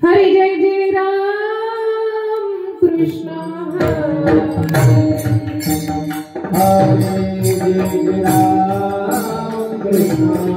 हरे जय जय राम कृष्ण हरे जय जय राम कृष्ण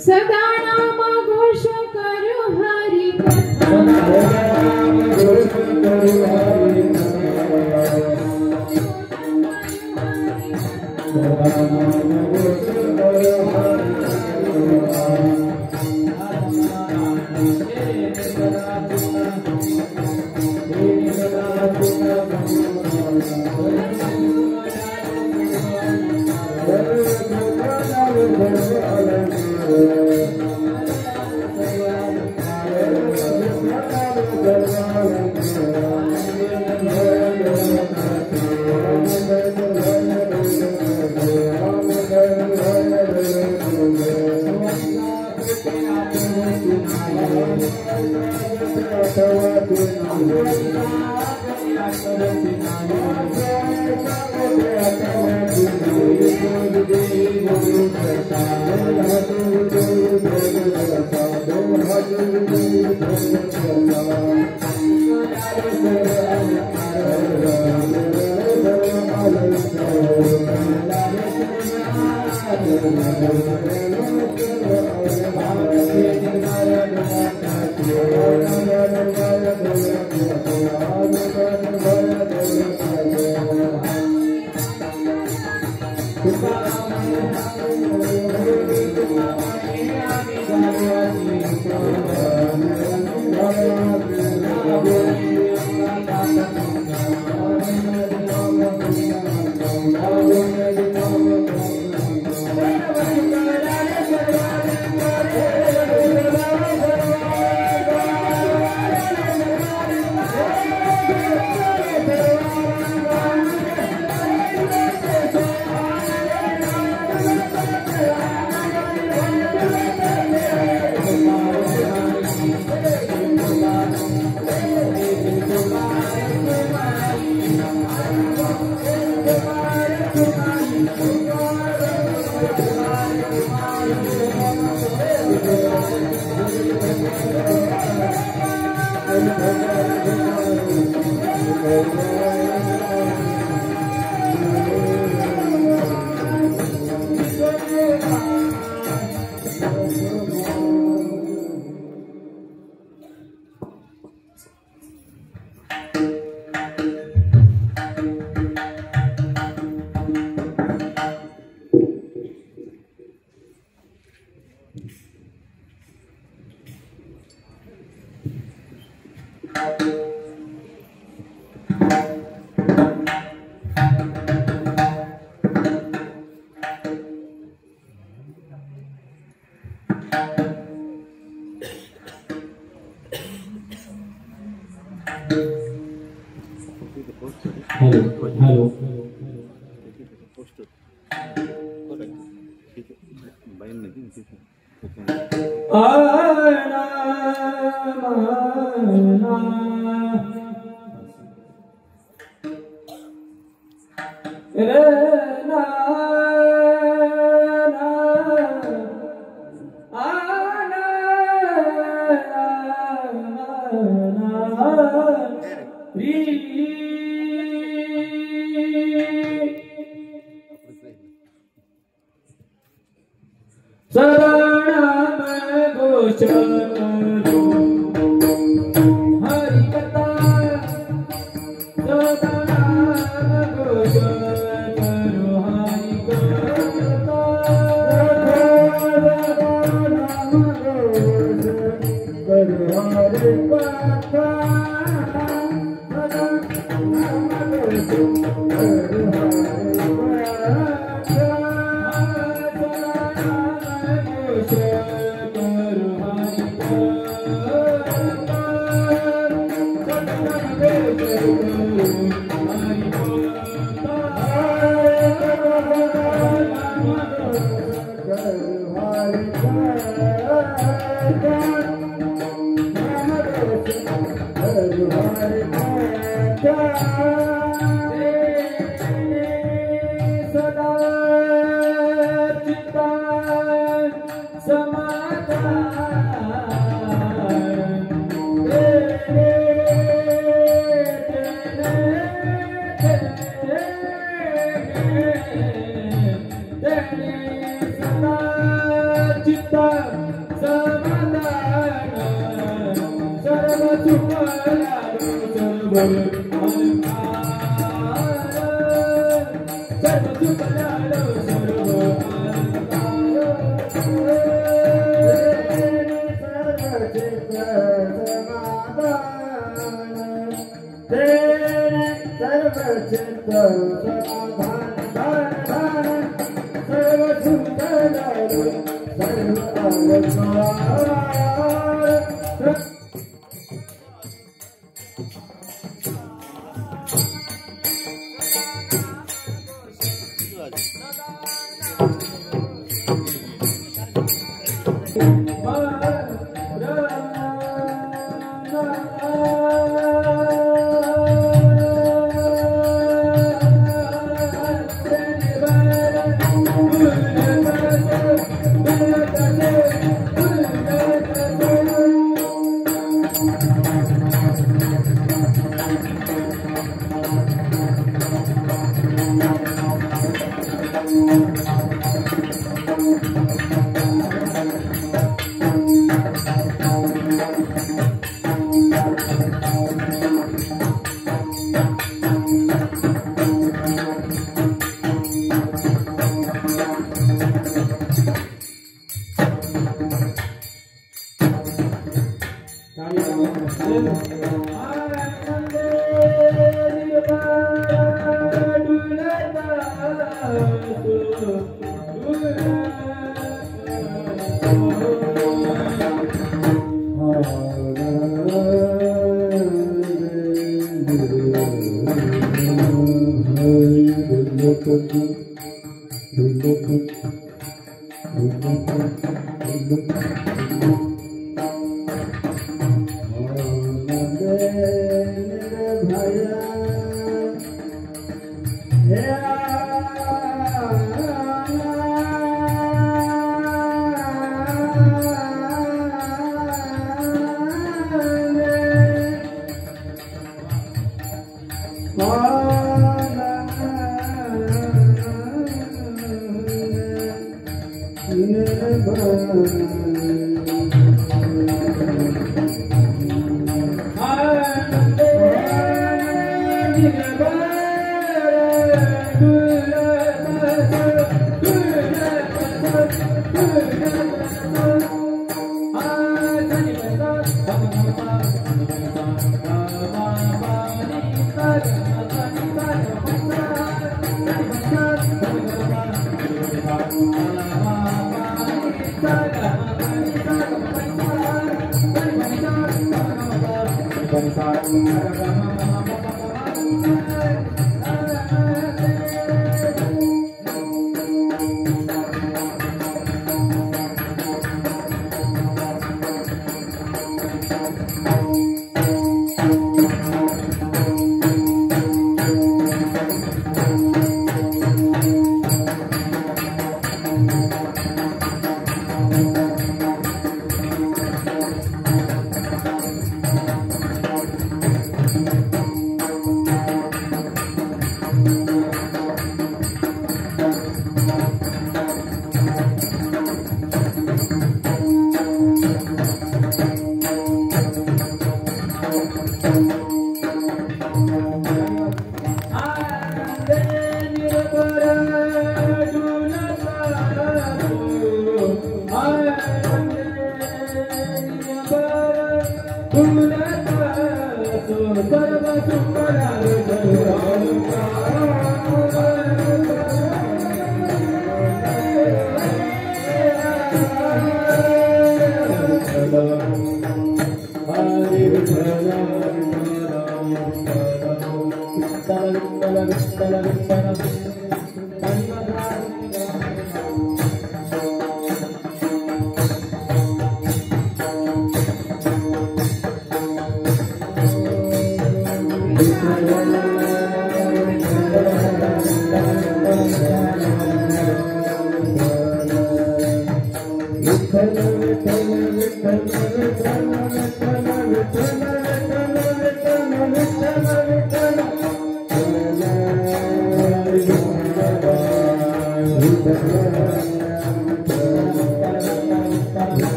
सदा नाम घोष करो हरि कथा Hello.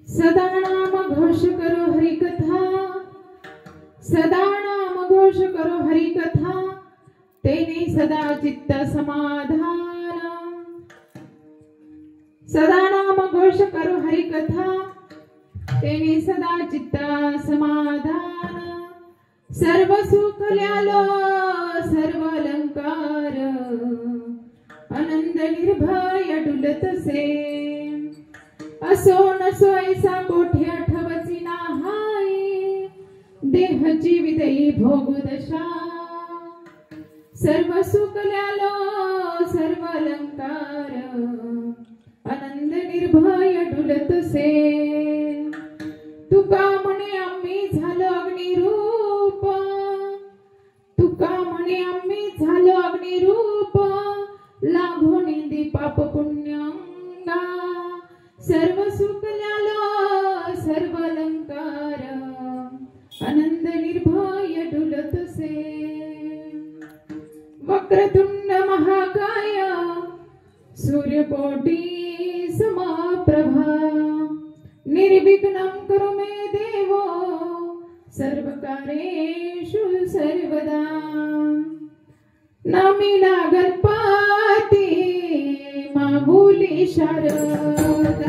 सदा नाम घोष करो हरि कथा, सदा नाम घोष करो हरि कथा, तेने सदा चित्त समाधान। सदा नाम घोष करो हरि कथा, तेने सदा चित्त समाधान। सर्व सुख ल्यालो सर्व अलंकार, आनंद निर्भय डुलतसे। असो नसो ऐसा कोठे आठवची नाहाय, देहची विदयी भोगदशा। सर्व सुख ल्यालो सर्व अलंकार, आनंद निर्भय डुलतसे। तुका म्हणे आम्ही झालो अग्निरूप, तुका म्हणे आम्ही झालो अग्निरूप, लागो निंदी पाप पुण्यंगा। सर्व सुख ल्यालो सर्व अलंकार, आनंद निर्भय डुलतसे। वक्रतुंड महाकाय सूर्यकोटि समप्रभा, निर्विघ्नं कुरु मे देवो सर्वकार्येषु सर्वदा। नमिला गणपती माऊली शारदा,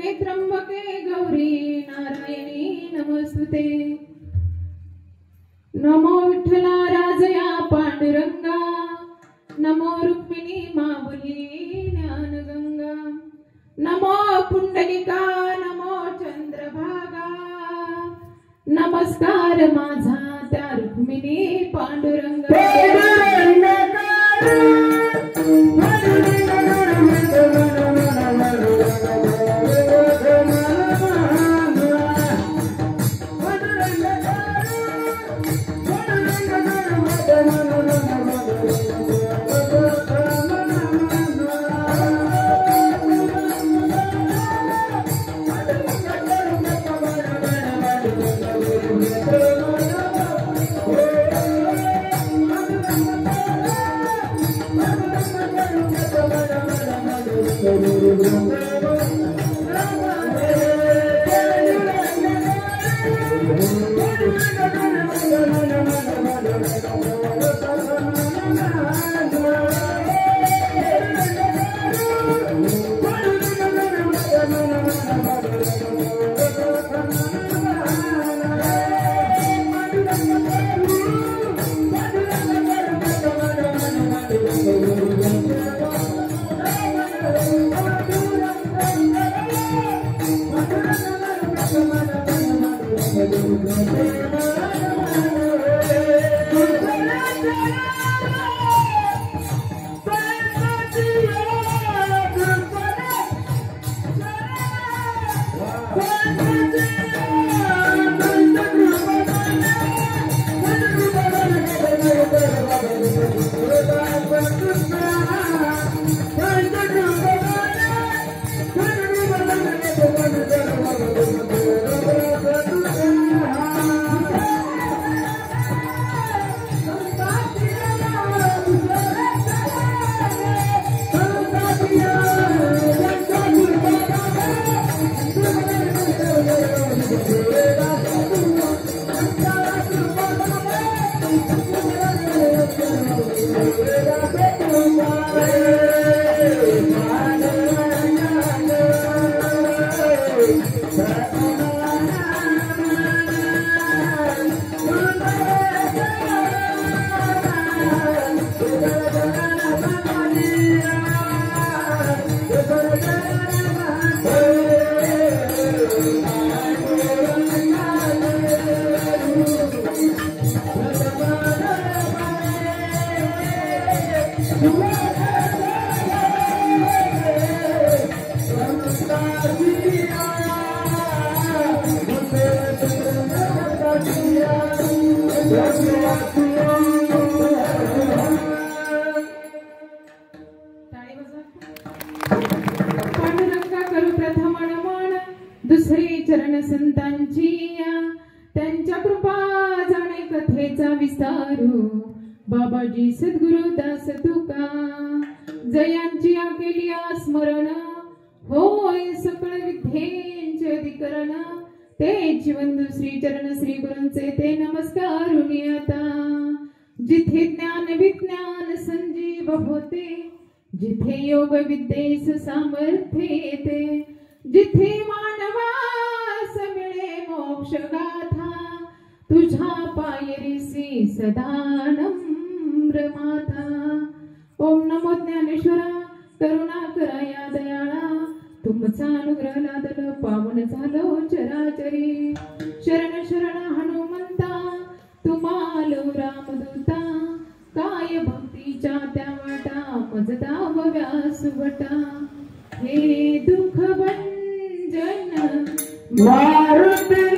शरण्ये त्र्यंबके गौरी नारायणी नमस्तुते. नमो विठ्ठला राजया पांडुरंगा, नमो रुक्मिणी माऊली ज्ञानगंगा, नमो पुंडलिका, नमो चंद्रभागा, नमस्कार माझा त्या रुक्मिणी पांडुरंगा. पांडुरंगा करू प्रथम नमन, दुसरे चरण संतांची त्यांच्या कृपा जाणे कथेचा विस्तारू. बाबाजी सद्गुरु दास तुका जयांची केली स्मरण, होय सकळ विद्येचे अधिकरण. तेची वंदू श्री चरण श्री गुरूंचे ते नमस्कारुनी आता. जिथे ज्ञान विज्ञान संजीव होते, जिथे योग विद्येस सामर्थ्य येते, जिथे मानवास मिळे मोक्ष गाथा, तुझ्या पायरीसी सदा नम्र माथा. ओम नमो ज्ञानेश्वरा, करुणा करा या दयाळा, तुमचा अनुग्रह लादल पावन झालो चराचरी. शरण शरण हनुमंता, तुम्हालो रामदूता, काय भक्तीच्या त्या वाटा मजदा व्यासवटा. हे दुःख भंजन मारुती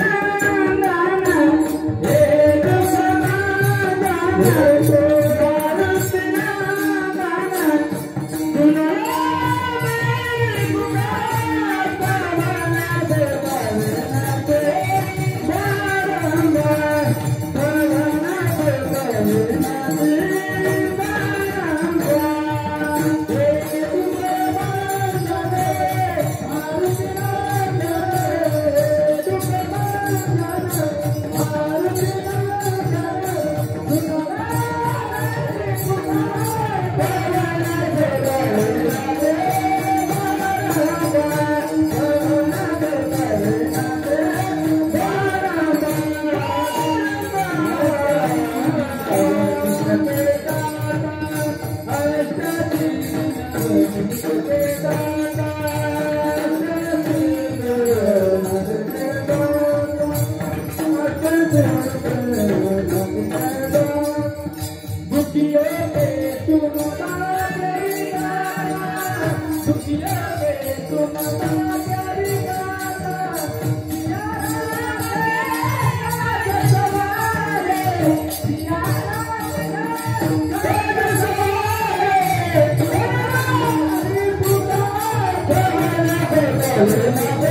नमो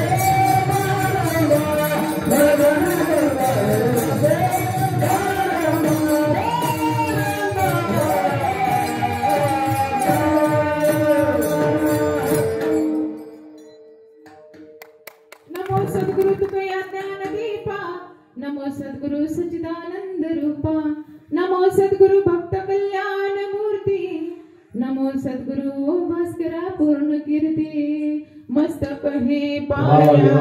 सद्गुरु तुकया ज्ञानदीपा, नमो सद्गुरु सच्चिदानंद रूपा, नमो सद्गुरु भक्त कल्याण मूर्ती, नमो सद्गुरु भास्करा पूर्ण कीर्ती, मस्तक हे पाया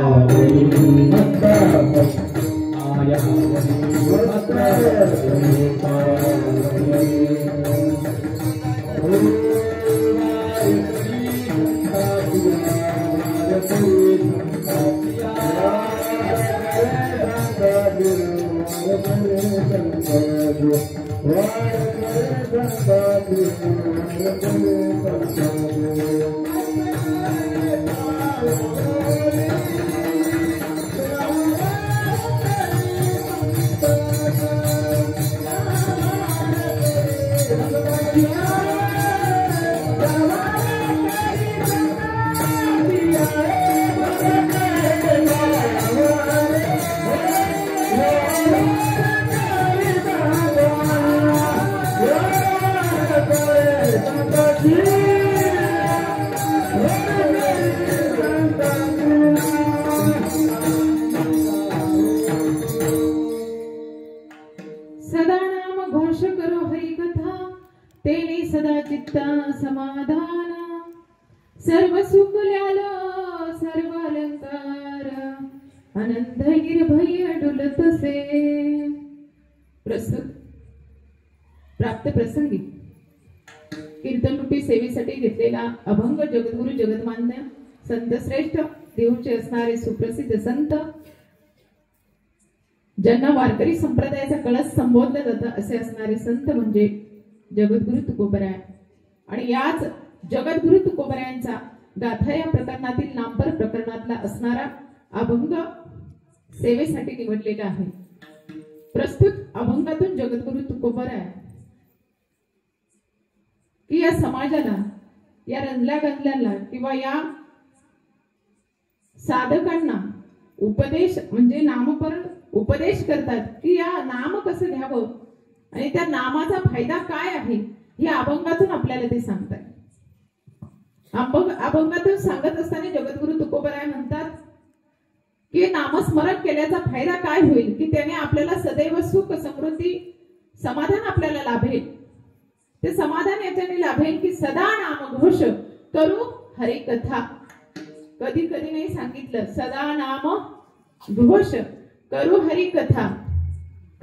सदा नाम घोष करो हरि कथा, तेने सदा चित्ता समाधान, सर्व सुख ल्याल सर्व अलंकार, आनंद निर्भय डुलतसे. प्रस्तुत प्राप्त प्रसंगी कीर्तन रूपी सेवेसाठी घेतलेला अभंग जगद्गुरु जगतमान्य संत श्रेष्ठ देऊचे असणारे सुप्रसिद्ध संत, ज्यांना वारकरी संप्रदायाचा कळस संबोधलं जातं असे असणारे संत म्हणजे जगद्गुरु तुकोबराय. आणि याच जगद्गुरु तुकोबरायांचा गाथा या प्रकरणातील नामपर प्रकरणातला असणारा अभंग सेवेसाठी निवडलेला आहे. प्रस्तुत अभंगातून जगद्गुरु तुकोबराय की या समाजाला, या रंजल्या गंजल्याला किंवा या साधकांना उपदेश म्हणजे नामपर उपदेश करतात की या नाम कसं घ्यावं आणि त्या नामाचा फायदा काय आहे हे अभंगातून आपल्याला ते सांगतात. अभंगातून सांगत असताना जगद्गुरु तुकोबराय म्हणतात की नामस्मरण केल्याचा फायदा काय होईल की त्याने आपल्याला सदैव सुख समृद्धी समाधान आपल्याला लाभेल. ते समाधान याच्याने लाभेल की सदा नाम घोष करू हरी कथा. कधी कधी नाही सांगितलं सदा नाम घोष करू हरी कथा,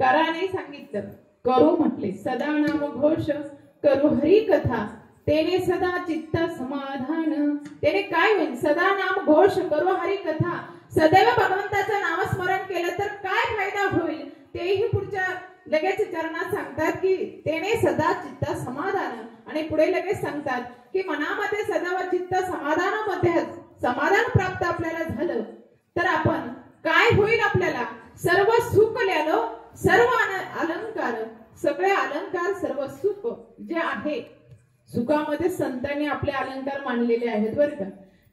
करा नाही सांगितलं, करू म्हटले. सदा नाम घोष करू हरी कथा, तेने सदा चित्त समाधान. त्याने काय होईल? सदा नाम घोष करू हरी कथा, सदैव भगवंताचं नामस्मरण केलं तर काय फायदा होईल तेही पुढच्या लगेच चरणात सांगतात की तेने सदा चित्त समाधान. आणि पुढे लगेच सांगतात की मनामध्ये सदैव चित्त समाधानामध्ये समाधान प्राप्त आपल्याला झालं तर आपण काय होईल? आपल्याला सर्व सुख ल्यालो सर्व अलंकार, सगळे अलंकार सर्व सुख जे आहे, सुखामध्ये संतांनी आपले अलंकार मानलेले आहेत बरं का.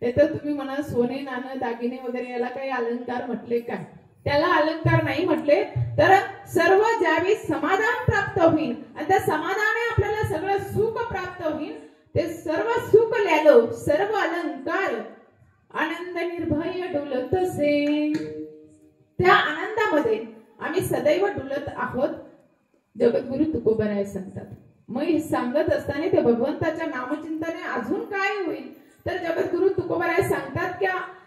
ते तर तुम्ही म्हणा सोने नाणं दागिने वगैरे याला काही अलंकार म्हटले काय? त्याला अलंकार नाही म्हटले. तर सर्व ज्यावेळी समाधान प्राप्त होईल आणि त्या समाधानाने आपल्याला सगळं सुख प्राप्त होईल, ते सर्व सुख ल्यालो सर्व अलंकार, आनंद निर्भय डुलतसे. त्या आनंदामध्ये आम्ही सदैव डुलत आहोत जगद्गुरु तुकोबराय सांगतात. मग हे सांगत असताना ते भगवंताच्या नामचिंतने अजून काय होईल तर जगद्गुरु तुकोबराय सांगतात की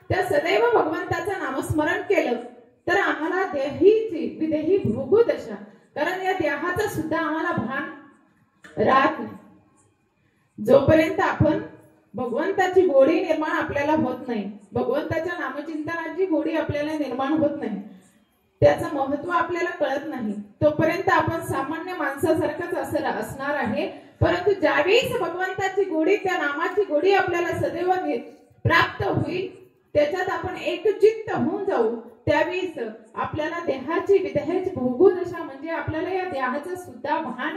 त्या सदैव भगवंताचं नामस्मरण केलं तर आम्हाला देहीची विदेही भोगू दशा, कारण या देहाचं सुद्धा आम्हाला भान राहत नाही. जोपर्यंत आपण भगवंताची गोडी निर्माण आपल्याला होत नाही, भगवंताच्या नामचिंतनाची गोडी आपल्याला निर्माण होत नाही, त्याचं महत्व आपल्याला कळत नाही, तोपर्यंत आपण सामान्य माणसासारखंच असणार आहे. परंतु ज्यावेळेस भगवंताची गोडी, त्या नामाची गोडी आपल्याला सदैव प्राप्त होईल, त्याच्यात आपण एकचित्त होऊन जाऊ, त्यावेळेस आपल्याला देहाची विदेहाची भोगू दशा म्हणजे आपल्याला या देहाचं सुद्धा भान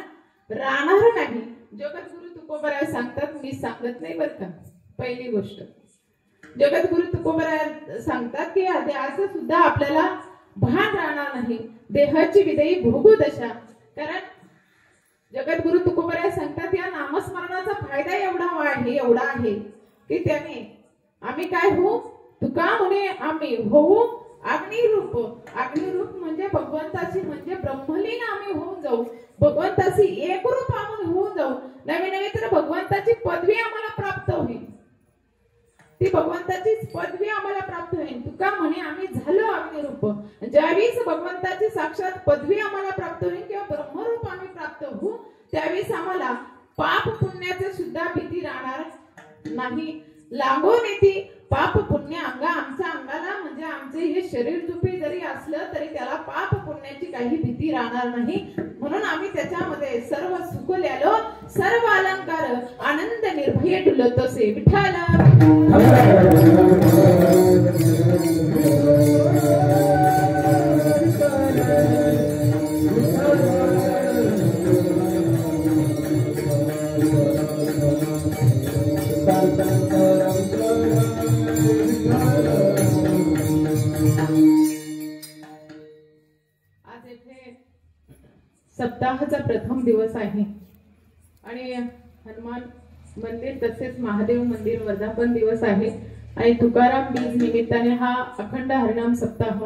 राहणार नाही. जगद्गुरु तुकोबराय सांगतात, मी सांगत नाही बरं का. पहिली गोष्ट जगद्गुरु तुकोबराय सांगतात की देहाचं सुद्धा आपल्याला भान राहणार नाही, देहाची विदेही भोगू दशा. कारण जगद्गुरु तुकोबराय सांगतात या नामस्मरणाचा फायदा एवढा आहे की त्याने आम्ही काय होऊ, तुका म्हणे आम्ही होऊ अग्निरूप. अग्निरूप म्हणजे भगवंताची, म्हणजे ब्रह्मलीन आम्ही होऊन जाऊ, भगवंताची एकरूप आम्ही होऊन जाऊ. नवे तर भगवंताची पदवी आम्हाला प्राप्त होईल, ती भगवंताची पदवी आम्हाला प्राप्त होईल. तुका म्हणे आम्ही झालो अग्निरूप. ज्यावेळेस भगवंताची साक्षात पदवी आम्हाला प्राप्त होईल किंवा ब्रह्मरूप आम्ही प्राप्त होऊ, त्यावेळेस आम्हाला पाप पुण्याचं सुद्धा भीती राहणार नाही. लागून येते पाप पुण्य आमच्या अंगाला, म्हणजे आमचे हे शरीर रूपी जरी असलं तरी त्याला पाप पुण्याची काही भीती राहणार नाही. म्हणून आम्ही त्याच्यामध्ये सर्व सुखल्यालो, सर्व अलंकार आनंद निर्भय डुलतोसे. विठ्ठल सप्ताहाचा प्रथम दिवस आहे आणि हनुमान मंदिर तसेच महादेव मंदिर वर्धापन दिवस आहे आणि तुकाराम बीज निमित्ताने हा अखंड हरिनाम सप्ताह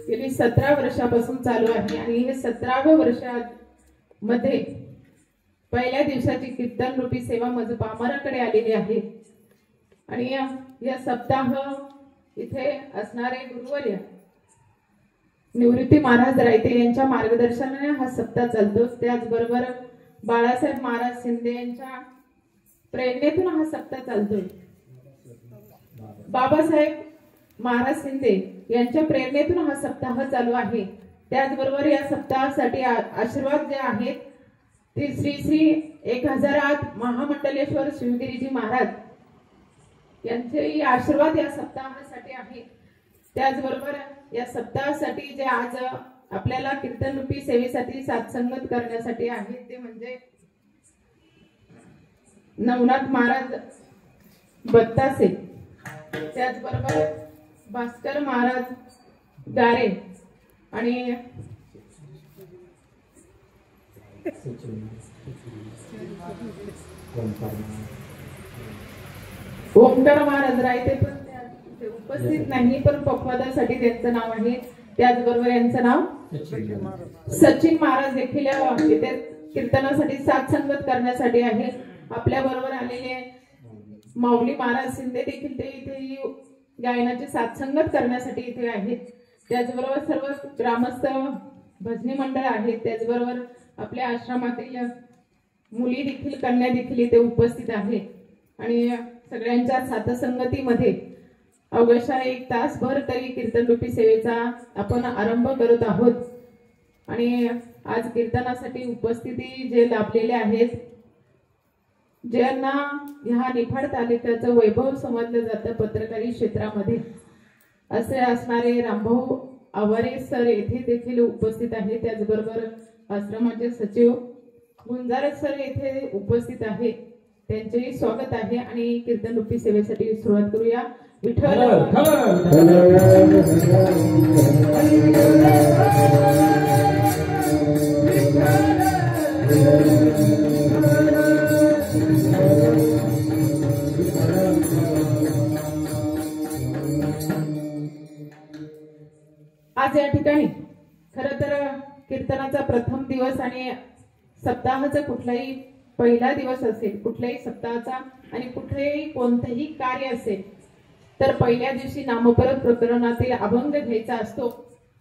गेली 17 वर्षापासून चालू आहे. आणि हे 17व्या वर्षामध्ये पहिल्या दिवसाची कीर्तन रूपी सेवा माझं पामराकडे आलेली आहे. आणि या सप्ताह इथे असणारे गुरुवर्य निवृत्ती महाराज रायते यांच्या मार्गदर्शनाने हा सप्ताह चालतो. त्याचबरोबर बाळासाहेब महाराज शिंदे यांच्या प्रेरणेतून हा सप्ताह चालतोय. बाबासाहेब महाराज शिंदे यांच्या प्रेरणेतून हा सप्ताह चालू आहे. त्याचबरोबर या सप्ताहासाठी आशीर्वाद जे आहेत ते श्री श्री 1008 महामंडलेश्वर शिवगिरीजी महाराज यांचेही आशीर्वाद या सप्ताहासाठी आहे. त्याचबरोबर या सप्ताहासाठी जे आज आपल्याला कीर्तन रूपी सेवेसाठी साथसंगत करण्यासाठी आहेत ते म्हणजे नवनाथ महाराज बत्तासे, त्याचबरोबर भास्कर महाराज गारे आणि ओंकार महाराज रायते पण उपस्थित नाही, पण पक्वादासाठी त्यांचं नाव आहे. त्याचबरोबर यांचं नाव सचिन महाराज देखील इथे कीर्तनासाठी साथसंगत करण्यासाठी आहे. आपल्या बरोबर आलेले माऊली महाराज शिंदे देखील ते इथे गायनाची साथसंगत करण्यासाठी इथे आहेत. त्याचबरोबर सर्व ग्रामस्थ भजनी मंडळ आहेत. त्याचबरोबर आपल्या आश्रमातील मुली देखील, कन्या देखील इथे उपस्थित आहेत. आणि सगळ्यांच्या साथसंगतीमध्ये अवघ्या 1 तासभर तरी कीर्तन रूपी सेवेचा आपण आरंभ करत आहोत. आणि आज कीर्तनासाठी उपस्थिती जे लाभलेले आहेत, ज्यांना ह्या निफाड तालुक्याचं वैभव समजलं जातं पत्रकारी क्षेत्रामध्ये, असे असणारे रामभाऊ आवारे सर येथे देखील उपस्थित आहेत. त्याचबरोबर आश्रमाचे सचिव गुंजारक सर येथे उपस्थित आहेत. त्यांचेही स्वागत आहे. आणि कीर्तन रूपी सेवेसाठी सुरुवात करूया. विठ्ठल आज या ठिकाणी खरं तर कीर्तनाचा प्रथम दिवस आणि सप्ताहाचा कुठलाही पहिला दिवस असेल, कुठल्याही सप्ताहाचा आणि कुठलेही कोणतेही कार्य असेल तर पहिल्या दिवशी नामपरत प्रकरणातील अभंग घ्यायचा असतो.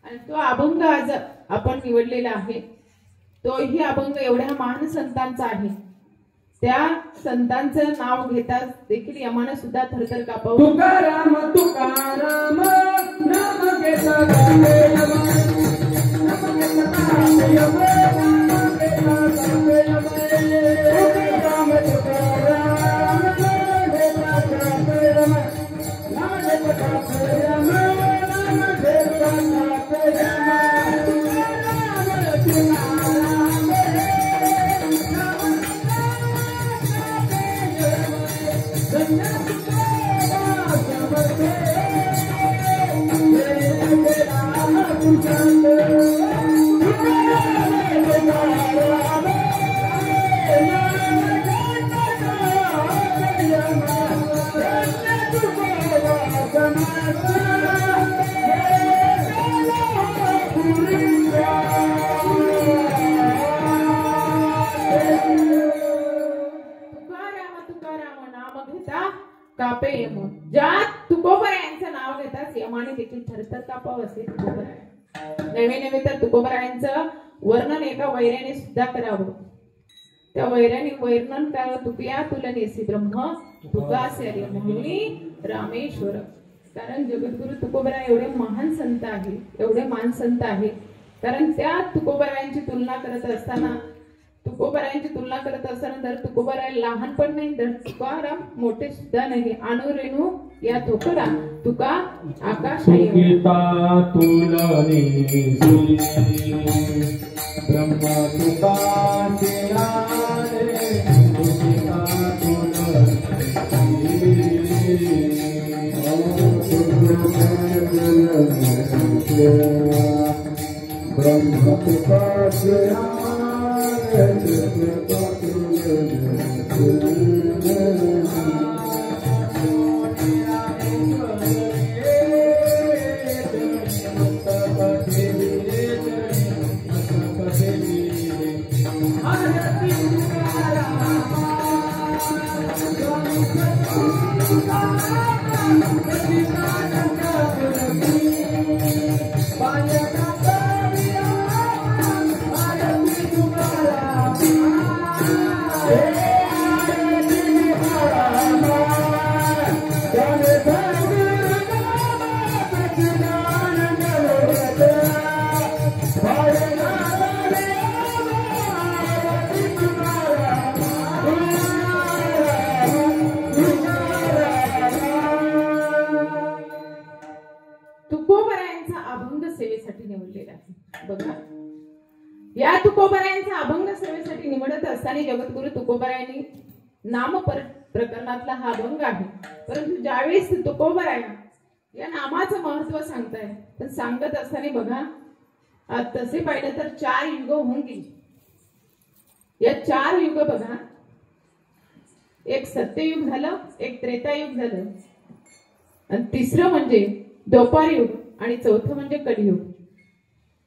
आणि तो अभंग आज आपण निवडलेला आहे. तोही अभंग एवढ्या महान संतांचा आहे. त्या संतांचं नाव घेताच देखील यमानं सुद्धा थरथर कापावं. तुकाराम तुकाराम नाम घेता गावे यमा, नाम घेता गावे यमा, नाम घेता गावे यमा. तुकाराम तुकाराम नाम घेता गावे यमा, नाम घेता गावे यमा, नाम घेता गावे यमा. तुकाराम तुकाराम नाम घेता गावे यमा. नाव घेताच यमाने देखील थरथर कापावं असे तुकोबराय. नवे नवे तर तुकोबरायांचं वर्णन एका वैऱ्याने सुद्धा करावं. त्या वैऱ्याने वर्णन करावं. तुकया तुलनेसी ब्रह्म तुकासे हरी म्हणून रामेश्वर. कारण जगद्गुरु तुकोबरा एवढे महान संत आहे, एवढे महान संत आहे. कारण त्या तुकोबरायांची तुलना करत असताना तर तुकोबराय लहान पण नाही, तर तुकाराम मोठे सुद्धा नाही. अणु रेणू या तुकोरा तुका आकाश ब्रह्मा तुका तुकोबरायांचा अभंग सेवेसाठी निवडलेला आहे. बघा, या तुकोबरायांचा अभंग सेवेसाठी निवडत असताना जगद्गुरु तुकोबरायांनी नाम प्रकरणातला हा अभंग आहे. परंतु ज्यावेळेस तुकोबराय या नामाचं महत्व सांगताय, पण सांगत असताना बघा, तसे पाहिलं तर 4 युग होऊन गेली. या 4 युग बघा, एक सत्ययुग झालं, एक त्रेतायुग झालं, आणि तिसरं म्हणजे द्वापार युग, आणि चौथं म्हणजे कलियुग.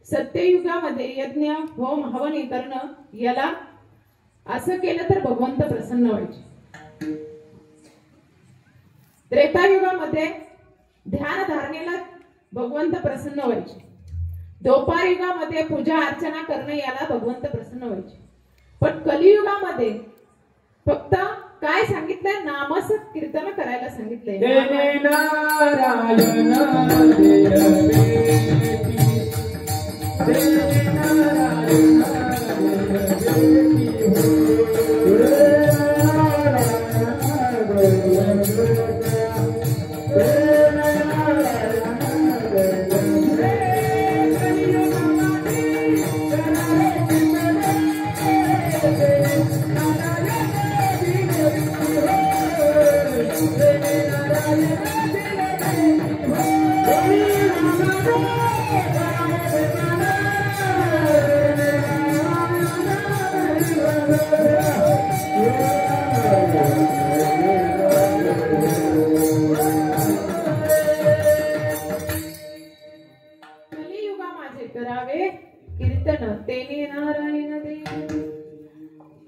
सत्ययुगामध्ये यज्ञ होम हवन करणं, याला असं केलं तर भगवंत प्रसन्न व्हायचे. त्रेतायुगामध्ये ध्यान धारणेला भगवंत प्रसन्न व्हायचे. द्वापार युगामध्ये पूजा अर्चना करणं, याला भगवंत प्रसन्न व्हायचे. पण कलियुगामध्ये फक्त काय सांगितलंय? नामस कीर्तन करायला सांगितलंय.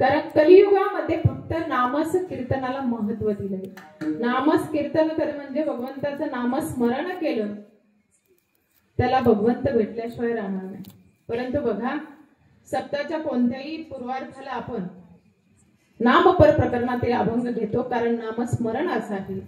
कारण कलियुगामध्ये फक्त नामस कीर्तनाला महत्व दिलंय. नामस कीर्तन कर म्हणजे भगवंताचं नामस्मरण केलं, त्याला भगवंत भेटल्याशिवाय राहणार नाही. परंतु बघा, सप्ताच्या कोणत्याही पूर्वार्थाला आपण नामपर प्रकरणातील अभंग घेतो, कारण नामस्मरण असं आहे.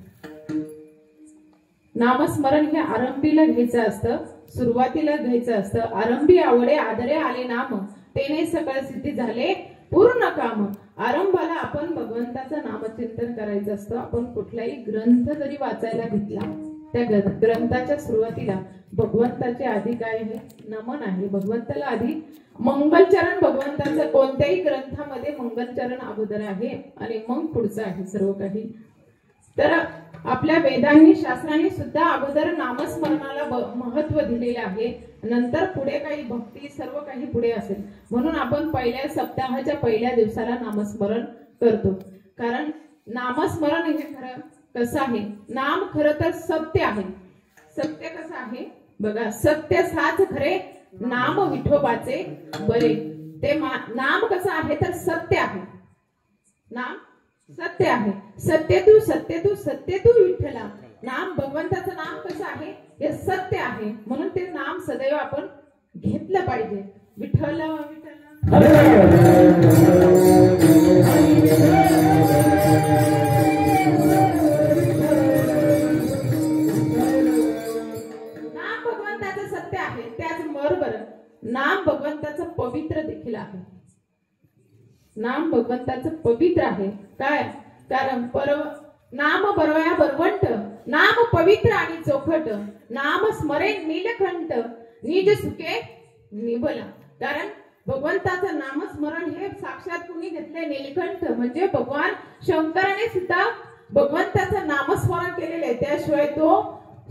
नामस्मरण हे आरंभीला घ्यायचं असतं, सुरुवातीला घ्यायचं असतं. आरंभी आवडे आदरे आले नाम, तेने सकळ सिद्धी झाले पूर्ण काम. आरंभाला आपण भगवंताचं नामचिंतन करायचं असतं. आपण कुठलाही ग्रंथ जरी वाचायला घेतला, त्या ग्रंथाच्या सुरुवातीला भगवंताचे आधी काय आहे? नमन आहे. भगवंताला आधी मंगलचरण, भगवंताचं कोणत्याही ग्रंथामध्ये मंगलचरण अगोदर आहे आणि मग पुढचं आहे सर्व काही. तर आपल्या वेदांनी शास्त्रांनी सुद्धा अगोदर नामस्मरणाला महत्व दिलेले आहे, नंतर पुढे काही भक्ती सर्व काही पुढे असेल. म्हणून आपण पहिल्या सप्ताहाच्या पहिल्या दिवसाला नामस्मरण करतो. कारण नामस्मरण हे खरं कसं आहे? नाम खरं तर सत्य आहे. सत्य कसं आहे बघा, सत्य साच खरे नाम विठोबाचे बरे. ते नाम कसं आहे तर सत्य आहे. नाम सत्य आहे. सत्य तू विठ्ठला नाम भगवंताचं नाम कसं आहे, हे सत्य आहे, म्हणून ते नाम सदैव आपण घेतलं पाहिजे. विठ्ठल विठ्ठल नाम भगवंताचं सत्य आहे, त्याचबरोबर नाम भगवंताचं पवित्र देखील आहे. नाम भगवंताचं पवित्र आहे. काय कारण नाम बरवया बरवंट, नाम पवित्र आणि चोखट, नाम स्मरे नीलकंठ, निज सुखे निबला. कारण भगवंताचं नामस्मरण हे साक्षात कुणी घेतले, नीलकंठ म्हणजे भगवान शंकराने सुद्धा भगवंताचं नामस्मरण केलेले आहे, त्याशिवाय तो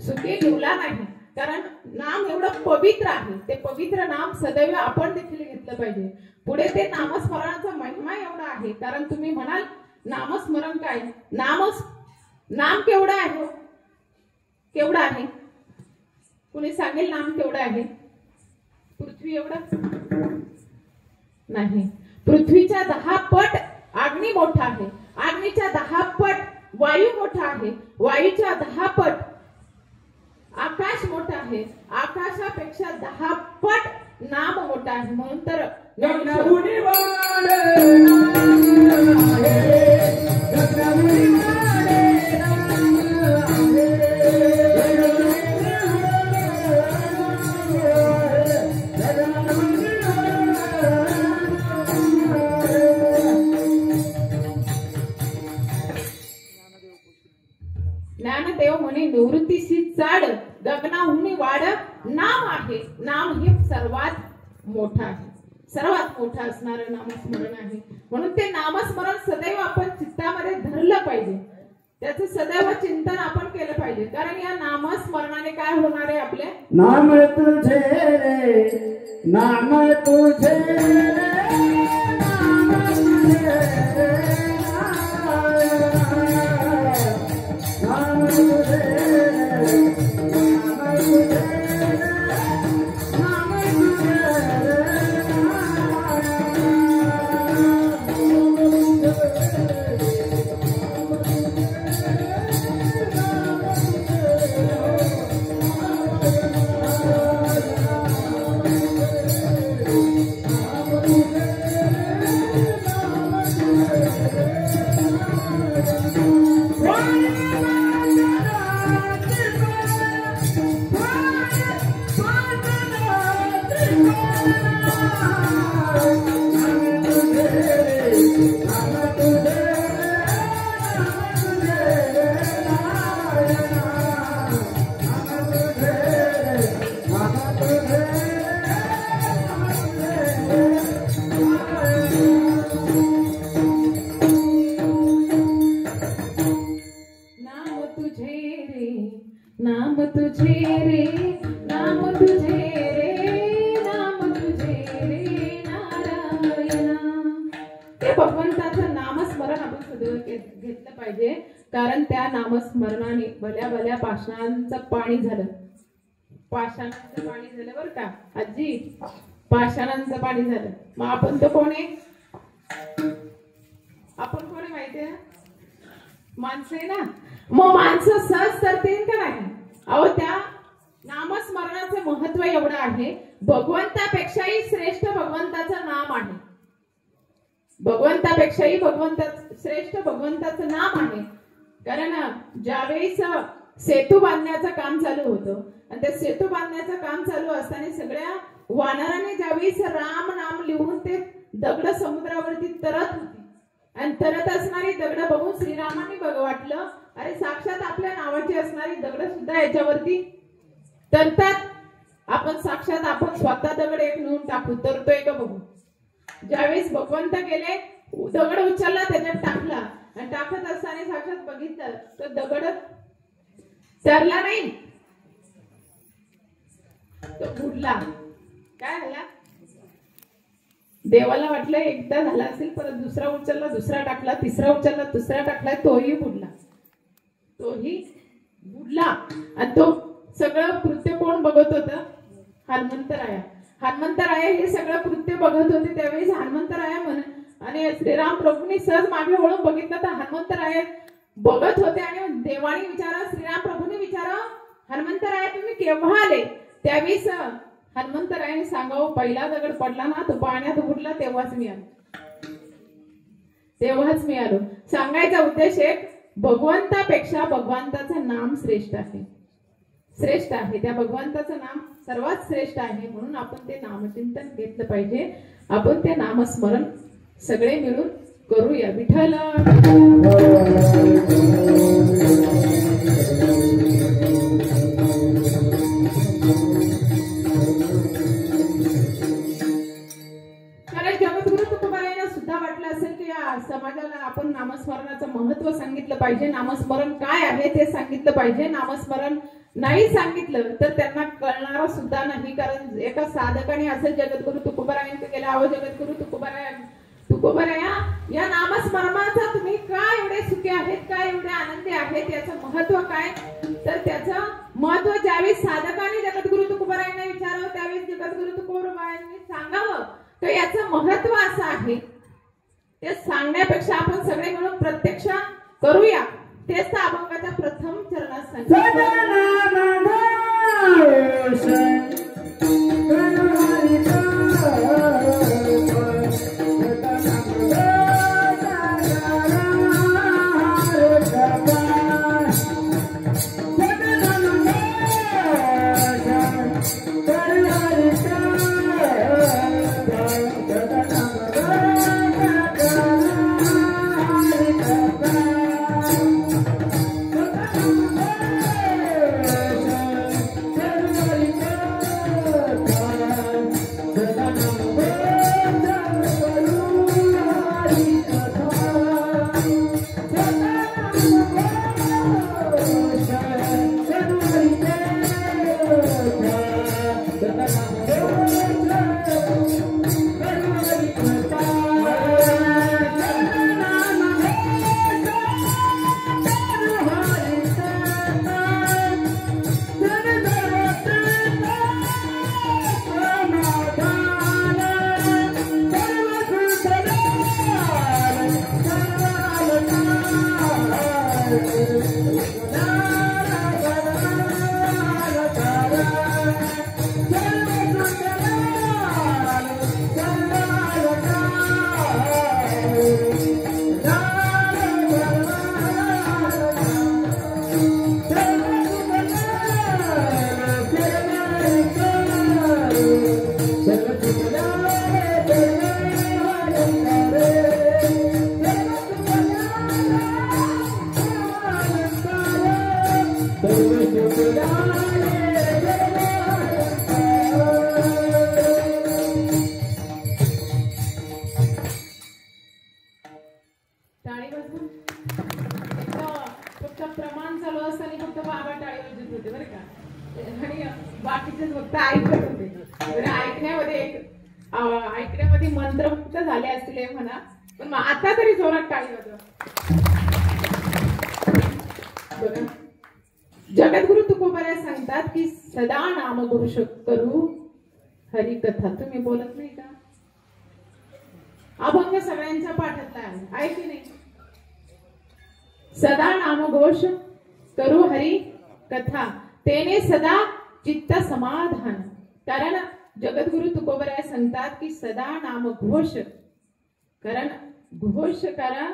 सुखी निवला नाही. कारण नाम एवढं पवित्र आहे, ते पवित्र नाम सदैव आपण देखील घेतलं पाहिजे. पुढे ते नामस्मरणाचा महिमा एवढा आहे. कारण तुम्ही म्हणाल नामस्मरण काय, नाम केवढं आहे, केवढं आहे, कुणी सांगेल नाम केवढं आहे? पृथ्वी एवढं नाही, पृथ्वीच्या 10 पट अग्नी मोठा आहे, अग्नीच्या 10 पट वायू मोठा आहे, वायूच्या 10 पट आकाश मोठा आहे, आकाशापेक्षा 10 पट नाम मोठा आहे. म्हणून तर ज्ञानदेव म्हणे निवृत्तीशी चाड, गगनाहुनी वाढ नाम आहे. नाम हे सर्वात मोठं आहे, सर्वात मोठं असणारं नामस्मरण आहे. म्हणून ते नामस्मरण सदैव आपण चित्तामध्ये धरलं पाहिजे, त्याचं सदैव चिंतन आपण केलं पाहिजे. कारण या नामस्मरणाने काय होणार आहे, आपले नाम तुझे रे, नाम तुझे रे, नाम तुझे रे, नाम तुझे रे, नाम तुझे रे, नाम तुझे भगवंताचं नामस्मरण आपण सदैव घेतलं पाहिजे. कारण त्या नामस्मरणाने भल्या भल्या पाषाणांचं पाणी झालं, पाषाणांचं पाणी झालं बरं का आजी, पाषाणांचं पाणी झालं. मग आपण तर कोण आहे, आपण कोण आहे माहितीये ना, माणसं आहे ना. मग माणसं सहज करतील का नाही? अहो त्या नामस्मरणाचं महत्व एवढं आहे, भगवंतापेक्षाही श्रेष्ठ भगवंताचं नाम आहे, भगवंतापेक्षाही श्रेष्ठ भगवंताचं नाम आहे. कारण ज्यावेळेस सेतू बांधण्याचं काम चालू होतं आणि त्या सेतू बांधण्याचं काम चालू असताना सगळ्या वानराने ज्यावेळेस राम नाम लिहून ते दगड समुद्रावरती तरत होती आणि तरत असणारी दगड बघून श्रीरामांनी वाटलं, अरे साक्षात आपल्या नावाची असणारी दगड सुद्धा याच्यावरती तरतात, आपण साक्षात आपण स्वतः दगड एक नेऊन टाकू, तरतोय का बघू. ज्यावेळेस भगवंत गेले, दगड उचलला, त्याच्यात टाकला आणि टाकत असताना साक्षात बघितलं तर दगड तरला नाही, तो बुडला. काय झाला, देवाला वाटलं एकदा झाला असेल, परत दुसरा उचलला, दुसरा टाकला, तिसरा उचलला, दुसरा टाकला, तोही बुडला, तोही बुडला. आणि तो सगळं कृत्य कोण बघत होतं? हनुमंतराया. हनुमंतराया हे सगळं कृत्य बघत होते. त्यावेळेस हनुमंतराया आणि श्रीराम प्रभूंनी सहज मागे वळून बघितलं तर हनुमंतराया बघत होते आणि देवाने विचारलं, श्रीराम प्रभू विचारावं हनुमंतराया तुम्ही केव्हा आले, त्यावेळेस हनुमंतरायाने सांगावं पहिला दगड पडला ना तो पाण्यात बुडला तेव्हाच मी आलो. सांगायचा उद्देश एक, भगवंतापेक्षा भगवंताचं नाम श्रेष्ठ आहे. त्या भगवंताचं नाम सर्वात श्रेष्ठ आहे. म्हणून आपण ते नामचिंतन घेतलं पाहिजे. आपण ते नामस्मरण सगळे मिळून करूया. विठ्ठल समाजाला आपण नामस्मरणाचं महत्व सांगितलं पाहिजे. नामस्मरण काय आहे ते सांगितलं पाहिजे. नामस्मरण नाही सांगितलं तर त्यांना कळणार सुद्धा नाही. कारण एका साधकाने असं जगद्गुरु तुकोबारायांनी केलं, अहो जगद्गुरु तुकोबाराया या नामस्मरणाचा तुम्ही काय एवढे सुखी आहेत, काय एवढे आनंदी आहेत, याचं महत्व काय. तर त्याचं महत्व ज्यावेळी साधकाने जगद्गुरु तुकोबारायांना विचारावं त्यावेळी जगद्गुरु तुकोबारायांनी सांगावं. तर याचं महत्व असं आहे ते सांगण्यापेक्षा आपण सगळे मिळून प्रत्यक्ष करूया. तेच तर अभंगाच्या प्रथम चरणात सांगितलं. ऐकण्यामध्ये मंत्रमुक्त झाले असले म्हणा, पण आता तरी जोरात टाळी वाजवा. जगद्गुरु तुकोबाराय सांगतात की सदा नामघोष करू हरिकथा. तुम्ही बोलत नाही का? अभंग सगळ्यांच्या पाठातला आहे की नाही? सदा नामघोष करू हरी कथा तेने सदा चित्त समाधान. कारण जगद्गुरु तुकोबाराय सांगतात की सदा नामघोष, कारण घोष करा.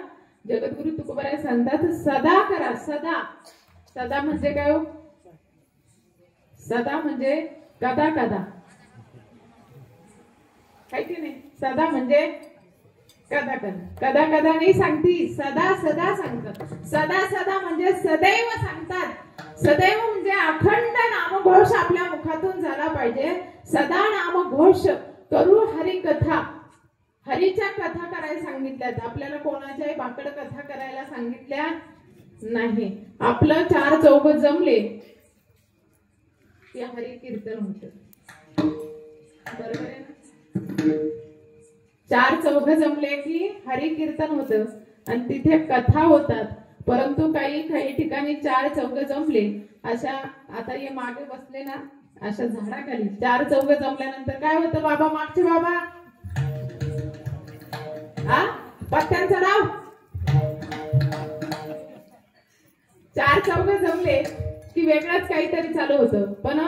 जगद्गुरु तुकोबाराय सांगतात सदा करा. सदा म्हणजे काय हो? सदा म्हणजे कदा कदा, काय की नाही? सदा म्हणजे कदा कदा नाही सांगती, सदा सांगतात. सदा म्हणजे सदैव सांगतात. सदैव म्हणजे अखंड नामघोष आपल्या मुखातून झाला पाहिजे. सदा नामघोष करू हरी कथा. हरीच्या कथा करायला सांगितल्यात. आपल्याला कोणाच्याही बाकड कथा करायला सांगितल्या नाही. आपलं चार चौघ जमले की हरी कीर्तन होत. बरोबर आहे ना? चार चौघ जमले की हरी कीर्तन होत आणि तिथे कथा होतात. परंतु काही ठिकाणी चार चौघ जमले, अशा आता हे मागे बसले ना अशा झाडाखाली चार चौघ जमल्यानंतर काय होतं बाबा? मागचे बाबा पत्त्यांचा डाव. चार चौघ जमले की वेगळंच काहीतरी चालू होतं. पण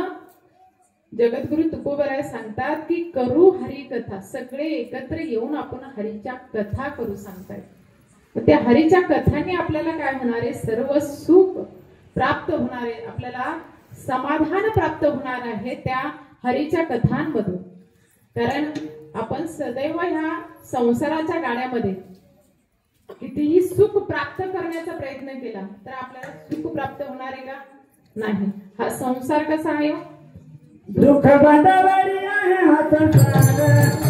जगद्गुरु तुकोबराय सांगतात की करू हरी कथा, सगळे एकत्र येऊन आपण हरीच्या कथा करू सांगतायत. त्या हरीच्या कथांनी आपल्याला काय होणार आहे, सर्व सुख प्राप्त होणार आहे, आपल्याला समाधान प्राप्त होणार आहे त्या हरीच्या कथांमधून. कारण आपण सदैव ह्या संसाराच्या गाड्यामध्ये कितीही सुख प्राप्त करण्याचा प्रयत्न केला तर आपल्याला सुख प्राप्त होणार आहे का, नाही. हा संसार कसा आहे, दुःख बंधवारी आहे हा संसार,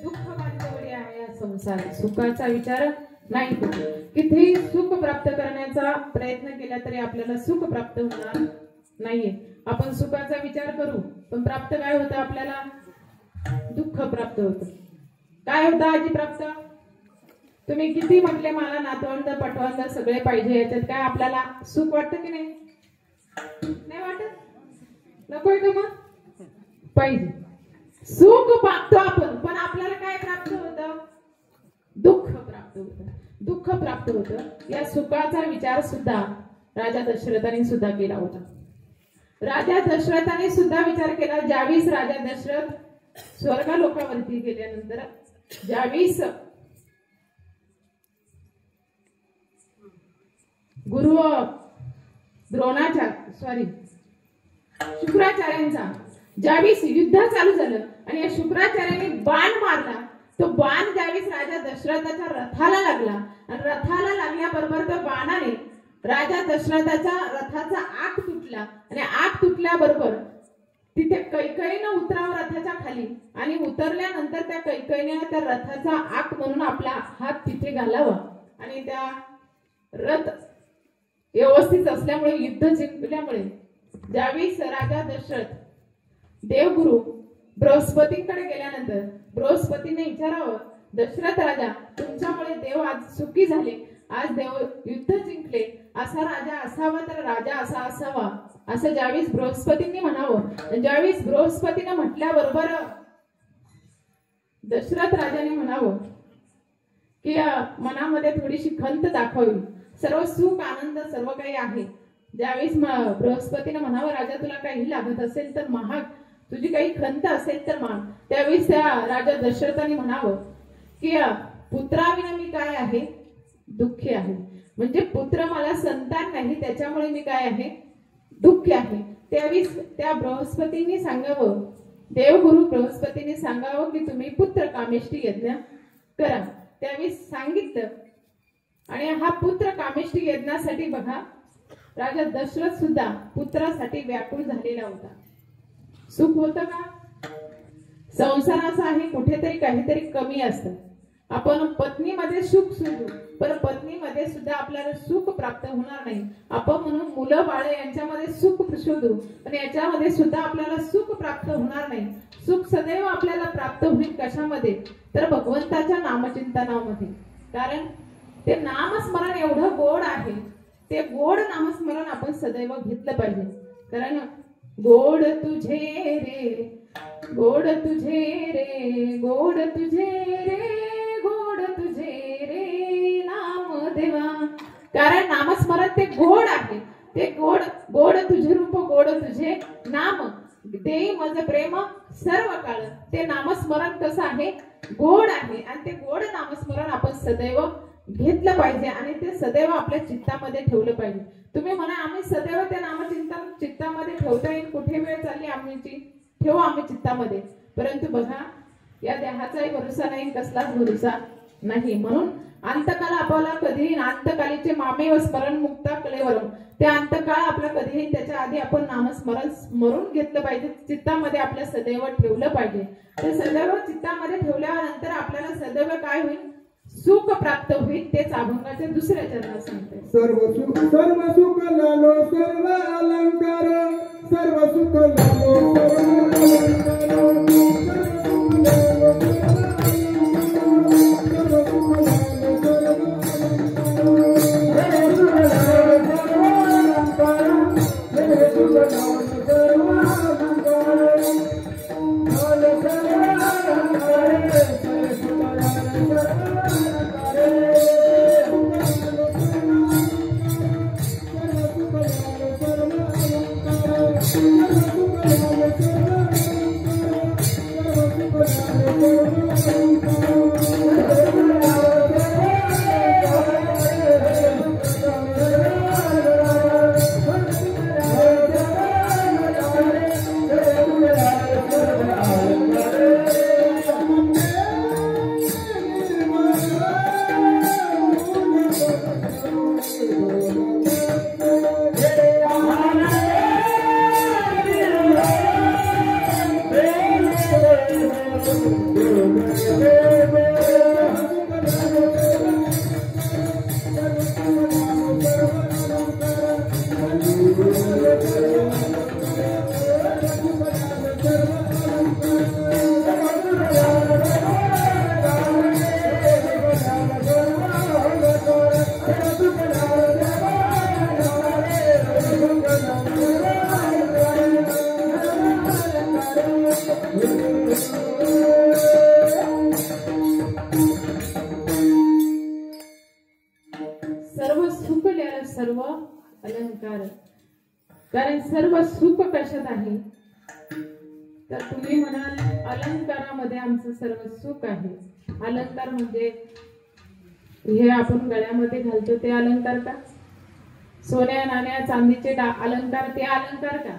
दुःख बंधवारी आहे हा संसार. सुखाचा विचार नाही होत. कितीही सुख प्राप्त करण्याचा प्रयत्न केला तरी आपल्याला सुख प्राप्त होणार नाहीये. आपण सुखाचा विचार करू पण प्राप्त काय होतं, आपल्याला दुःख प्राप्त होतं. काय होतं आजी प्राप्त, तुम्ही किती म्हटले मला नातवंड पटवंड सगळे पाहिजे, याच्यात काय आपल्याला सुख वाटतं की नाही, नाही वाटत, नकोय का, मग पाहिजे. सुख पाहतो आपण पण आपल्याला काय प्राप्त होतं, दुःख प्राप्त होतं, दुःख प्राप्त होतं. या सुखाचा विचार सुद्धा राजा दशरथाने सुद्धा केला होता. राजा दशरथाने सुद्धा विचार केला. ज्यावेळेस राजा दशरथ स्वर्गलोकावरती गेल्यानंतर ज्यावेळेस गुरु शुक्राचार्यांचा ज्यावेळेस युद्ध चालू झालं आणि या शुक्राचार्याने बाण मारला, तो बाण ज्यावेळेस राजा दशरथाच्या रथाला लागला आणि रथाला लागल्याबरोबर तो बाणाने राजा दशरथाच्या रथाचा आग तुटला आणि आग तुटल्याबरोबर तिथे कैकेयीनं उतरावं रथाच्या खाली आणि उतरल्यानंतर त्या कैकेयीने त्या रथाचा आग म्हणून आपला हात तिथे घालावा आणि त्या रथ व्यवस्थित असल्यामुळे युद्ध जिंकल्यामुळे ज्यावेळेस राजा दशरथ देवगुरु बृहस्पतींकडे गेल्यानंतर बृहस्पतीने विचारावं, दशरथ राजा तुमच्यामुळे देव आज सुखी झाले, आज देव युद्ध जिंकले, असा राजा असावा तर राजा असा असावा, असं ज्यावेळेस बृहस्पतींनी म्हणावं. ज्यावेळेस बृहस्पतीने म्हटल्याबरोबर दशरथ राजाने म्हणावं की मनामध्ये थोडीशी खंत दाखवावी, सर्व सुख आनंद सर्व काही आहे. ज्यावेळेस बृहस्पतीने म्हणावं, राजा तुला काही लागत असेल तर महाग, तुझी काही खंत असेल तर मान. त्यावेळेस त्या राजा दशरथाने म्हणावं की पुत्राविना मी काय आहे, दुःखी आहे. म्हणजे पुत्र मला संतान नाही त्याच्यामुळे मी काय आहे, दुःखी आहे. त्यावेळेस त्या बृहस्पतींनी सांगावं, देवगुरु बृहस्पतीने सांगावं की तुम्ही पुत्र कामेष्टी यज्ञ करा. त्यावेळेस सांगितलं आणि हा पुत्र कामेष्टी यज्ञासाठी बघा राजा दशरथ सुद्धा पुत्रासाठी व्याकुळ झालेला होता. सुख होतं का, संसाराचं आहे कुठेतरी काहीतरी कमी असतं. आपण पत्नीमध्ये सुख शोधू पण पत्नीमध्ये सुद्धा आपल्याला सुख प्राप्त होणार नाही. आपण म्हणून मुलं बाळ यांच्यामध्ये सुख शोधू पण याच्यामध्ये सुद्धा आपल्याला सुख प्राप्त होणार नाही. सुख सदैव आपल्याला प्राप्त होईल कशामध्ये, तर भगवंताच्या नामचिंतनामध्ये. कारण ते नामस्मरण एवढं गोड आहे, ते गोड नामस्मरण आपण सदैव घेतलं पाहिजे. कारण गोड तुझे रे, गोड तुझे रे, गोड तुझे रे, गोड तुझे रे नाम देवा. कारण नामस्मरण ते गोड आहे, ते गोड, गोड तुझे रूप, गोड तुझे नाम देई मज प्रेम सर्व काळ. ते नामस्मरण कसं आहे, गोड आहे आणि ते गोड नामस्मरण आपण सदैव घेतलं पाहिजे आणि ते सदैव आपल्या चित्तामध्ये ठेवलं पाहिजे. तुम्ही म्हणा आम्ही सदैव ते नामचिंतन चित्तामध्ये ठेवता येईल, कुठे वेळ चालली आमची ठेवू आम्ही चित्तामध्ये, परंतु बघा या देहाचाही भरोसा नाही, कसलाच भरोसा नाही. म्हणून अंतकाळ आपल्याला कधी अंतकालीचे मामेव स्मरण मुक्ता कलेवरम, ते अंतकाळ आपला कधीही त्याच्या आधी आपण नामस्मरण स्मरून घेतलं पाहिजे, चित्तामध्ये आपल्या सदैव ठेवलं पाहिजे. ते सदैव चित्तामध्ये ठेवल्यानंतर आपल्याला सदैव काय होईल, सुख प्राप्त होईल. तेच अभंगाच्या दुसऱ्या चरणात सांगते. सर्व सुख लालो सर्व अलंकार, सर्व सुख लालो सर्व सर्व अलंकार. कारण सर्व सुख कशात आहे, तर तुम्ही म्हणाल अलंकारामध्ये आमचं सर्व सुख आहे. अलंकार म्हणजे हे आपण गळ्यामध्ये घालतो ते अलंकार का, सोन्या नाण्या चांदीचे अलंकार ते अलंकार का?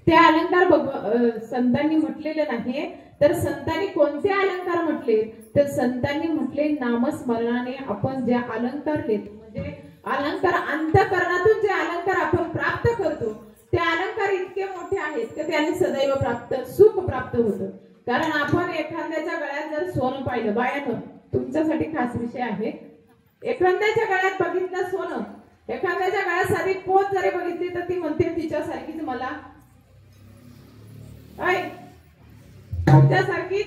ते अलंकार संतांनी म्हटलेले नाही. तर संतांनी कोणते अलंकार म्हटले, तर संतांनी म्हटले नामस्मरणाने आपण जे अलंकार घेतो, म्हणजे अलंकार अंतःकरणातून जे अलंकार आपण प्राप्त करतो ते अलंकार इतके मोठे आहेत की त्याने सदैव सुख प्राप्त होतं. कारण आपण एखाद्याच्या गळ्यात जर सोनं पाहिलं, बायानं तुमच्यासाठी खास विषय आहे, एखाद्याच्या गळ्यात बघितलं सोनं, एखाद्याच्या गळ्यात साधी पोत जरी बघितली तर ती म्हणते तिच्यासारखीच मला त्यासारखीच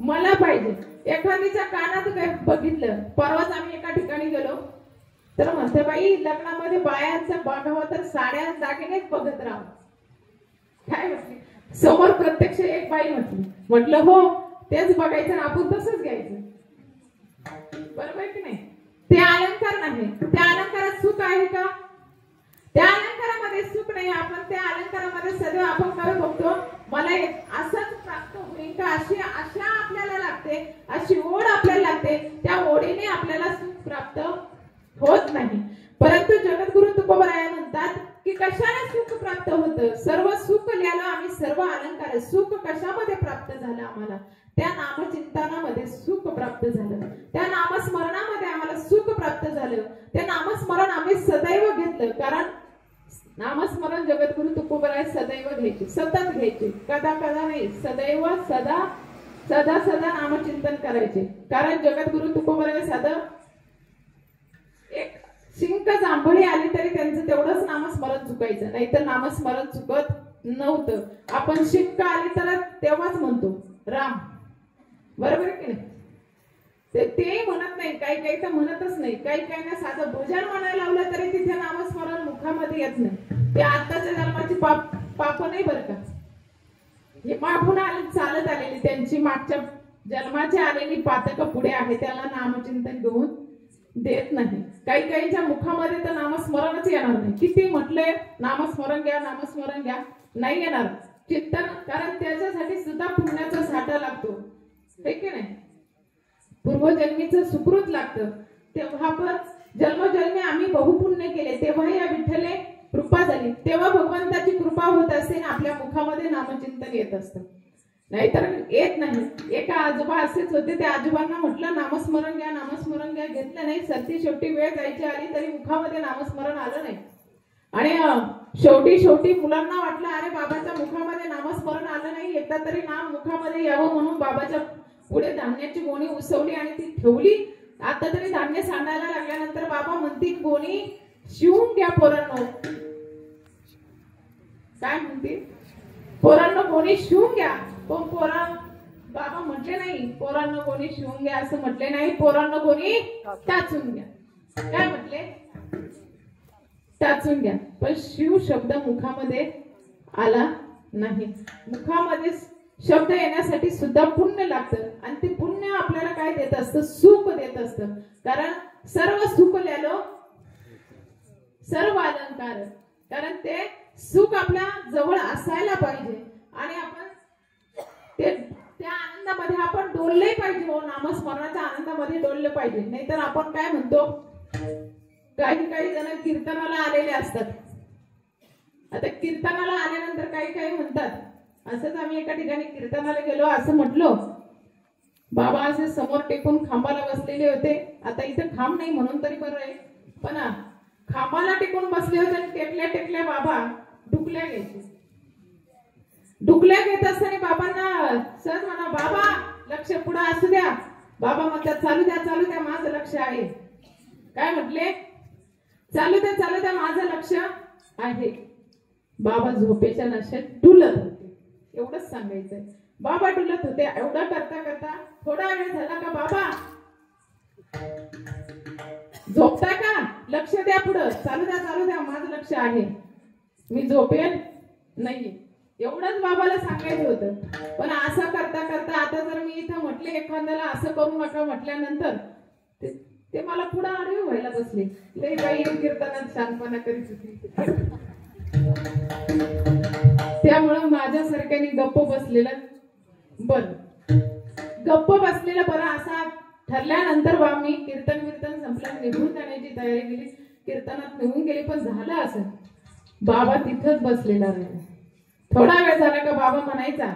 मला पाहिजे. एखादीच्या कानात बघितलं, परवाच आम्ही एका ठिकाणी गेलो तर म्हणते बाई लग्नामध्ये बायांचं बघावं तर साड्या दागिनेच बघत राहावं. काय म्हटली, समोर प्रत्यक्ष एक बाई म्हटलं हो तेच बघायचं, आपण तसंच घ्यायचं. बरोबर की नाही? ते अलंकार नाही. त्या अलंकारात सुख आहे का? त्या अलंकारामध्ये सुख नाही. आपण त्या अलंकारामध्ये सदैव आपण काय बघतो, मला असंच प्राप्त होईल का, अशी आशा आपल्याला लागते, अशी ओढ आपल्याला लागते. त्या ओढीने आपल्याला सुख प्राप्त होत नाही. परंतु जगद्गुरु तुकोबराय म्हणतात की कशाने सुख प्राप्त होतं, सर्व सुख लिहिलं आम्ही, सर्व अलंकार. सुख कशामध्ये प्राप्त झालं आम्हाला, त्या नामचिंतनामध्ये सुख प्राप्त झालं, त्या नामस्मरणामध्ये आम्हाला सुख प्राप्त झालं. ते नामस्मरण आम्ही सदैव घेतलं. कारण नामस्मरण जगद्गुरु तुकोबराय सदैव घ्यायचे, सतत घ्यायचे, कदा कदा नाही, सदैव सदा सदा सदा नामचिंतन करायचे. कारण जगद्गुरु तुकोबराय साधं एक शिंक जांभळी आली तरी त्यांचं तेवढंच नामस्मरण चुकायचं, नाहीतर नामस्मरण चुकत नव्हतं. आपण शिंक आली तर तेव्हाच म्हणतो राम, बरोबर की नाही? ते म्हणत नाही, काही काही तर म्हणतच नाही. काही काही ना साधं भोजन म्हणायला लावलं तरी तिथे नामस्मरण मुखामध्ये येत नाही. ते आताच्या जन्माची पाप नाही बरं का, हे मागून चालत आलेली त्यांची मागच्या जन्माची आलेली पातक पुढे आहे, त्याला नामचिंतन घेऊन देत नाही. काही काहीच्या मुखामध्ये तर नामस्मरणच येणार नाही. किती म्हटले नामस्मरण घ्या, नामस्मरण घ्या, नाही येणार चिंतन. कारण त्याच्यासाठी सुद्धा पुण्याचा साठा लागतो, हे की नाही? पूर्वजन्मीचं सुकृत लागतं. तेव्हा पण जन्मजन्मी आम्ही बहुपुण्य केले, तेव्हा या विठ्ठले कृपा झाली तेव्हा भगवंताची कृपा होत असते आणि आपल्या मुखामध्ये नामचिंतन येत असतं, नाहीतर येत नाही। एका आजोबा असेच होते, त्या आजोबांना म्हटलं नामस्मरण घ्या, नामस्मरण घ्या, घेतलं नाही। सरती शेवटी वेळ जायची आली तरी मुखामध्ये नामस्मरण आलं नाही आणि शेवटी मुलांना वाटलं अरे बाबाच्या मुखामध्ये नामस्मरण आलं नाही, एकदा तरी नाम मुखामध्ये यावं म्हणून बाबाच्या पुढे धान्याची गोणी उसवली आणि ती ठेवली। आता तरी धान्य सांडायला लागल्यानंतर बाबा म्हणतील गोणी शिवून घ्या पोरांनो, काय म्हणतील पोरांनो गोणी शिवून घ्या। पण बाबा म्हटले नाही पोरांनो गोणी शिवून घ्या असं म्हटले नाही, पोरांनो गोणी टाचून घ्या। काय म्हटले? टाचून घ्या। पण शिव शब्द मुखामध्ये आला नाही। मुखामध्ये शब्द येण्यासाठी सुद्धा पुण्य लागतं आणि ते पुण्य आपल्याला काय देत असतं? सुख देत असतं। कारण सर्व सुख ल्यालो सर्व अलंकार, कारण ते सुख आपल्या जवळ असायला पाहिजे आणि आपण त्या आनंदामध्ये आपण डोलले पाहिजे, हो नामस्मरणाच्या आनंदामध्ये डोलले पाहिजे। नाहीतर आपण काय म्हणतो, काही जण कीर्तनाला आलेले असतात। आता कीर्तनाला आल्यानंतर काही म्हणतात, असंच आम्ही एका ठिकाणी कीर्तनाला गेलो, असं म्हटलो बाबा असे समोर टेकून खांबाला बसलेले होते। आता इथं खांब नाही म्हणून तरी बरं आहे, पण खांबाला टेकून बसले होते आणि टेकल्या बाबा डुकल्या घ्यायचे। डुकल्या घेत असताना बाबांना सहज म्हणा बाबा लक्ष पुढे असू द्या, बाबा म्हणतात चालू द्या माझं लक्ष आहे। काय म्हटले? चालू द्या माझं लक्ष आहे। बाबा झोपेच्या नशेत डुलत होते, एवढंच सांगायचंय। बाबा डुलत होते। एवढं करता थोडा वेळ झाला का बाबा झोपता का? लक्ष द्या पुढं, चालू द्या माझं लक्ष आहे, मी झोपेल नाही, एवढंच बाबाला सांगायचं होतं। पण असं करता आता जर मी इथं म्हटले एखाद्याला असं करू नका म्हटल्यानंतर ते मला पुढे आडवे व्हायला बसले, लई बाई कीर्तनात शांतपणा करीत होती। त्यामुळं माझ्यासारख्याने गप्प बसलेलं बरं असा ठरल्यानंतर बा मी कीर्तन संपलं, निघून जाण्याची तयारी केली, कीर्तनात निघून गेली। पण झालं असं, बाबा तिथंच बसलेला राहिला। थोडा वेळ झाला का बाबा म्हणायचा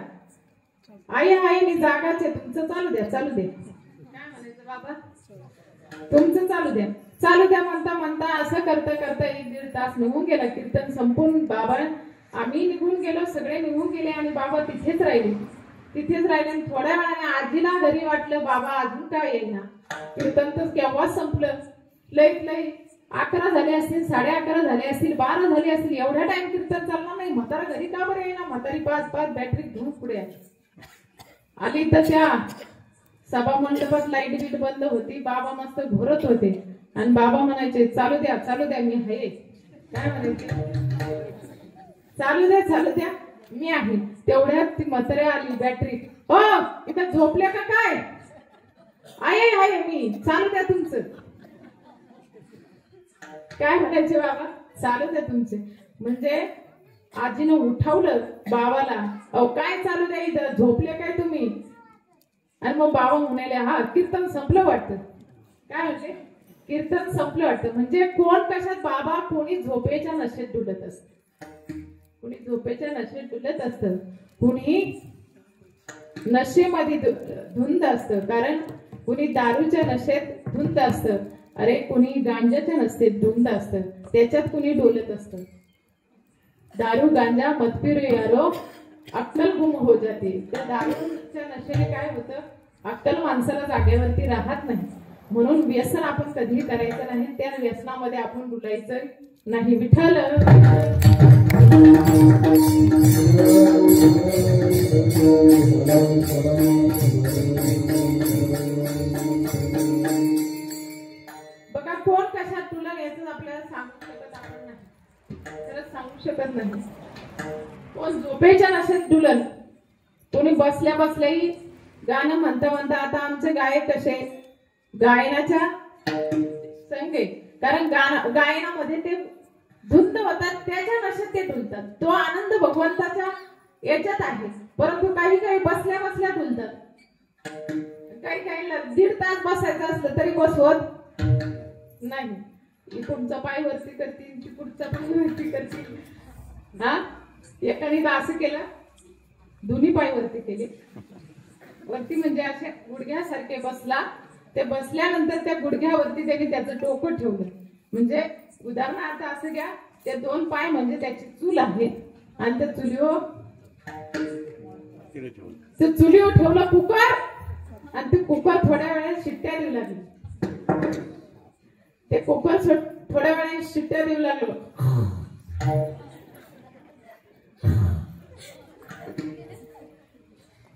आई मी जागाच आहे, तुमचं चालू द्या। काय म्हणायचं बाबा? तुमचं चालू द्या म्हणता असं करता 1-1.5 तास निघून गेला। कीर्तन संपून बाबा आम्ही निघून गेलो, सगळे निघून गेले आणि बाबा तिथेच राहिले आणि थोड्या वेळाने आजीला घरी वाटलं बाबा अजून काय येईना। कीर्तन तर केव्हा संपलं, लई 11 झाले असतील, 11:30 झाले असतील, 12 झाले असतील, एवढा टाइम कीर्तन चालणार नाही। म्हातारा घरी का बरं येईना? म्हातारी 5 बॅटरी घेऊन पुढे आली तर त्या सभा मंडपात लाईट बीट बंद होती, बाबा मस्त घोरत होते आणि बाबा म्हणायचे चालू द्या मी आहे। काय म्हणायचे? चालू द्या मी आहे। तेवढ्यात ती म्हातारी आली बॅटरी, हो इथं झोपल्या का काय? आहे मी, चालू द्या तुमचं। काय म्हणायचे बाबा? चालू द्या तुमचे। म्हणजे आजीनं उठवलं बाबाला, अहो काय चालू द्या इथं, झोपले काय तुम्ही? आणि मग बाबा म्हणाले हा कीर्तन संपलं वाटतं। काय म्हणजे? कीर्तन संपलं वाटतं। म्हणजे कोण कशात बाबा, कोणी झोपेच्या नशेत डुलत असत, कुणी नशेमध्ये धुंद असतं, कारण कुणी दारूच्या नशेत धुंद असतं, अरे कुणी गांजाच्या नशेत धुंद असतं, त्याच्यात कुणी डोलत असतं। दारू गांजा मत पिरो यारो अक्कल गुम हो जाते। त्या दारूच्या नशेने काय होतं? अक्कल माणसाला जागेवरती राहत नाही। म्हणून व्यसन आपण कधीही करायचं नाही, त्या व्यसनामध्ये आपण डुलायचं नाही। विठ्ठल बघा कोण कशात डुलल याच आपल्याला सांगू शकत नाही। कोण झोपेच्या नशेत डुलल, कोणी बसल्याही गाणं म्हणता आता आमचे गायक कसे गायनाच्या संगे, कारण गायनामध्ये ते धुंद होतात, त्याच्या नशेत ते डुलतात। तो आनंद भगवंताच्या याच्यात आहे, परंतु काही बसल्या डुलतात, काही 1.5 तास बसायचं असलं तरी बसवत नाही। पुढचा पाय वरती करतील की पुढचा पाय वरती करतील. हा एकाने तर असं केलं, दोन्ही पाय वरती केले. वरती म्हणजे असे गुडघ्यासारखे बसला. ते बसल्यानंतर त्या गुडघ्यावरती त्याने त्याचं डोकं ठेवलं. म्हणजे उदाहरणार्थ असं घ्या, ते 2 पाय म्हणजे त्याची चूल आहे आणि त्या चुलीवर ठेवलं कुकर आणि ते कुकर थोड्या वेळात शिट्ट्या देऊ लागले. ते कुकर थोड्या वेळाने शिट्ट्या देऊ लागलो.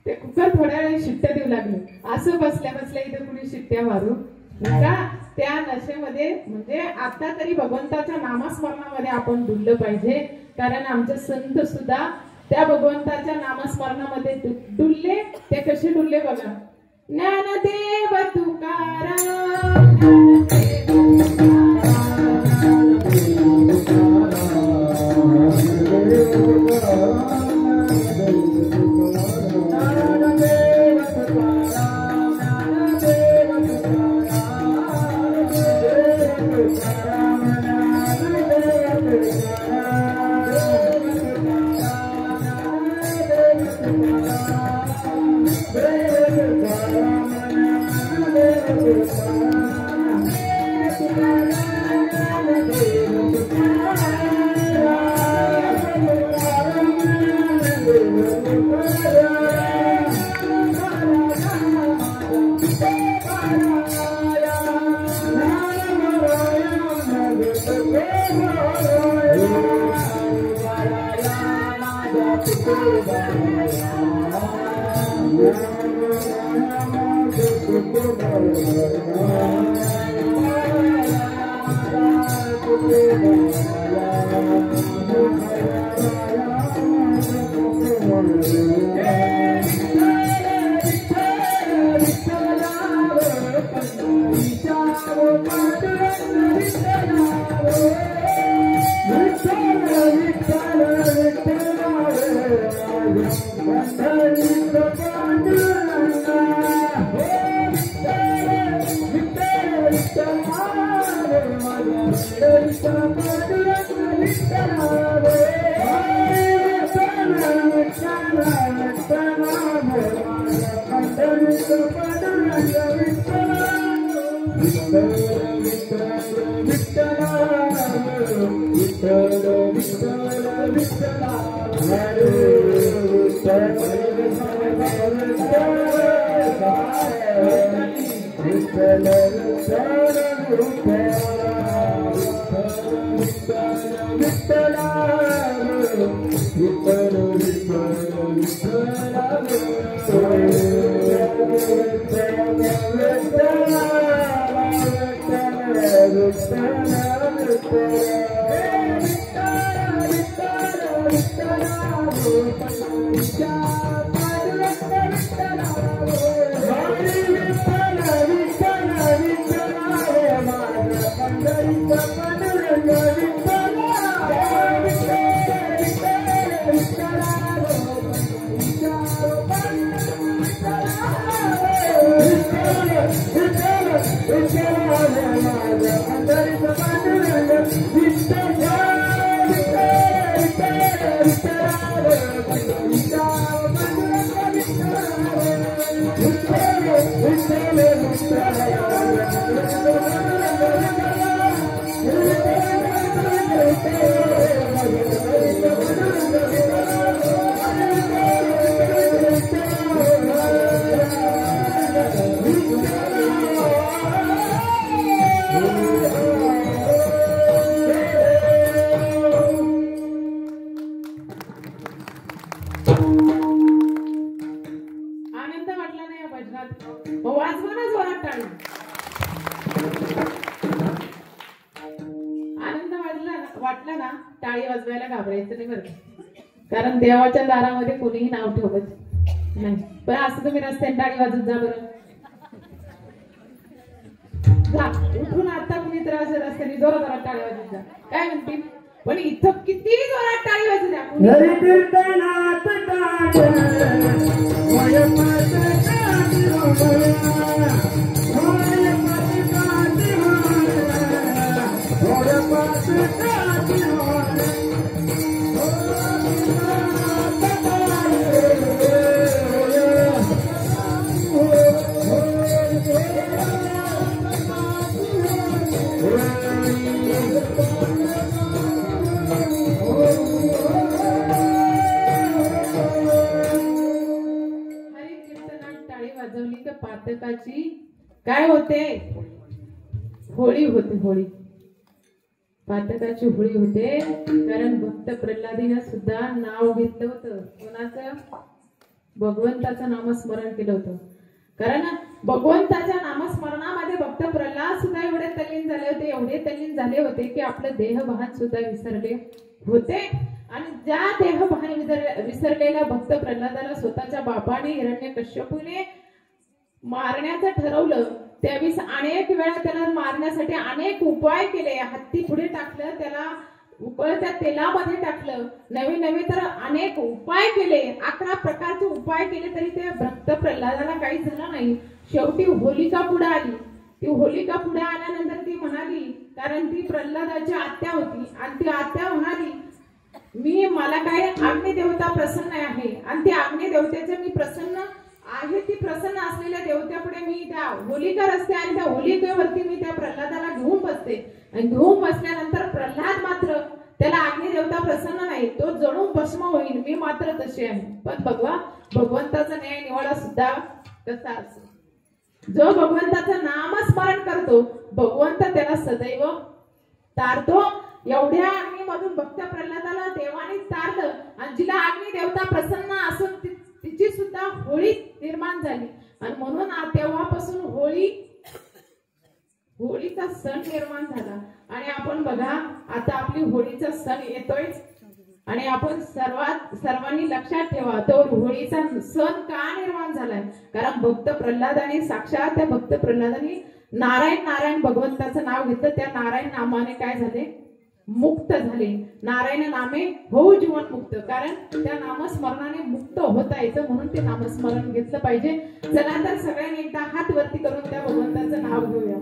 ते कुकर थोड्या वेळाने शिट्ट्या देऊ लागले. असं बसल्या बसल्या इथे कुणी शिट्ट्या मारू नका. त्या नशेमध्ये म्हणजे आता तरी भगवंताच्या नामस्मरणामध्ये आपण डुललं पाहिजे. कारण आमचे संत सुद्धा त्या भगवंताच्या नामस्मरणामध्ये डुलले. ते कसे डुलले बघा. ज्ञानदेव तुकाराम, कारण देवाच्या दारामध्ये कोणीही नाव ठेवत नाही. पण असं तुम्ही रस्त्याने टाळी वाजत जा बरं. उठून आता कुणी तर असं रस्त्याने जोरात टाळी वाजत जा. काय म्हणतील? पण इथं किती जोरात टाळी वाजत द्या. पातकाची काय होते, होळी होते, होळी पातकाची होळी होते. कारण भक्त प्रल्हादीनं सुद्धा नाव घेतलं होतं, कोणाचं, भगवंताचं नामस्मरण केलं होतं. कारण भगवंताच्या नामस्मरणामध्ये भक्त प्रल्हाद सुद्धा एवढे तल्लीन झाले होते, एवढे तल्लीन झाले होते की आपलं देहभान सुद्धा विसरले होते. आणि ज्या देहभान विसरलेल्या भक्त प्रल्हादाला स्वतःच्या बापाने हिरण्यकश्यपूने मारण्याचं ठरवलं. त्यावेळेस अनेक वेळा त्याला मारण्यासाठी अनेक उपाय केले. हत्ती पुढे टाकलं, त्याला उकळत्या तेलामध्ये टाकलं, नवे नवे तर अनेक उपाय केले, 11 प्रकारचे उपाय केले, तरी त्या भक्त प्रल्हादाला काही झालं नाही. शेवटी होलिका पुढे आली. ती होलिका पुढे आल्यानंतर ती म्हणाली, कारण ती प्रल्हादाची आत्या होती, आणि ती आत्या म्हणाली, मला काय अग्निदेवता प्रसन्न आहे, आणि त्या अग्निदेवतेचे मी प्रसन्न आहे. ती प्रसन्न असलेल्या देवत्यापुढे मी त्या होलिका असते, आणि त्या होलिकेवरती मी त्या प्रल्हादाला घेऊन बसते. आणि घेऊन बसल्यानंतर प्रल्हाद मात्र, त्याला अग्निदेवता प्रसन्न नाही, तो जणू भस्म होईल, मी मात्र तशी आहे. पण बघवा, भगवंताचा न्याय निवाडा सुद्धा कसा असतो. जो भगवंताचं नामस्मरण करतो, भगवंत त्याला सदैव तारतो. एवढ्या अग्नीमधून भक्त प्रल्हादाला देवाने तारलं, आणि जिला अग्निदेवता प्रसन्न असून तिची सुद्धा होळी निर्माण झाली. आणि म्हणून तेव्हापासून होळीचा सण निर्माण झाला. आणि आपण बघा, आता आपली होळीचा सण येतोय, आणि आपण सर्वांनी लक्षात ठेवा, तो होळीचा सण का निर्माण झालाय, कारण भक्त प्रल्हादाने, साक्षात त्या भक्त प्रल्हादाने नारायण भगवंताचं नाव घेतलं. त्या नारायण नामाने काय झाले, मुक्त झाले. नारायण नामे हो जीवन मुक्त, कारण त्या नामस्मरणाने मुक्त होता येतं, म्हणून ते नामस्मरण घेतलं पाहिजे. चला तर सगळ्यांनी एकदा हात वरती करून त्या भगवंताचं नाव घेऊया.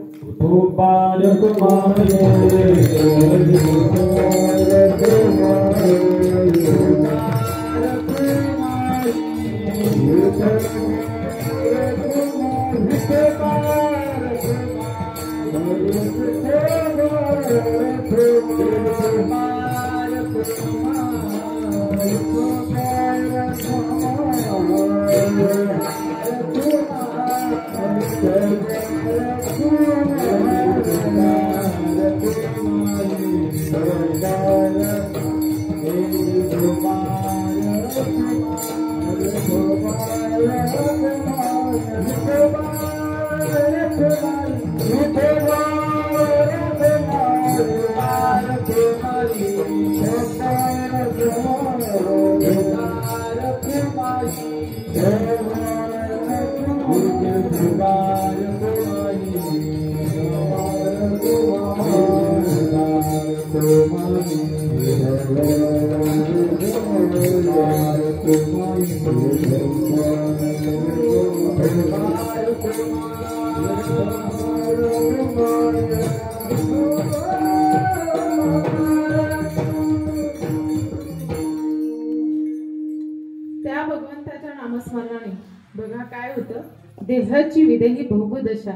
त्या भगवंताच्या नामस्मरणाने बघा काय होतं, देहाची विदेही भोगदशा.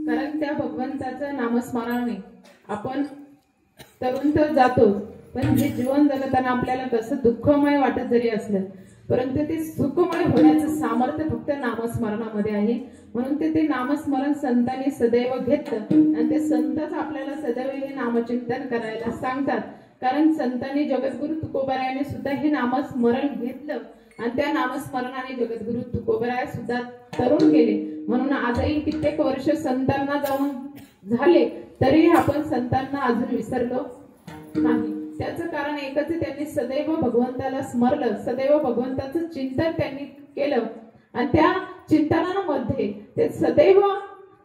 कारण त्या भगवंताच्या नामस्मरणाने आपण तरुण तर जातोच, पण हे जीवन जगताना आपल्याला कसं दुःखमय वाटत जरी असलं, परंतु ते सुखमय होण्याचं सामर्थ्य फक्त नामस्मरणामध्ये आहे. म्हणून ते नामस्मरण संतांनी सदैव घेतलं, आणि ते संतच आपल्याला सदैव हे नामचिंतन करायला सांगतात. कारण संतांनी जगद्गुरु तुकोबारायाने सुद्धा हे नामस्मरण घेतलं, आणि त्या नामस्मरणाने जगद्गुरु तुकोबाराय सुद्धा तरुण गेले. म्हणून आजही कित्येक वर्ष संतांना जाऊन झाले, तरी आपण संतांना अजून विसरलो नाही. त्याचं कारण एकच, त्यांनी सदैव भगवंताला स्मरलं, सदैव भगवंताचं चिंतन त्यांनी केलं, आणि त्या चिंतनामध्ये ते सदैव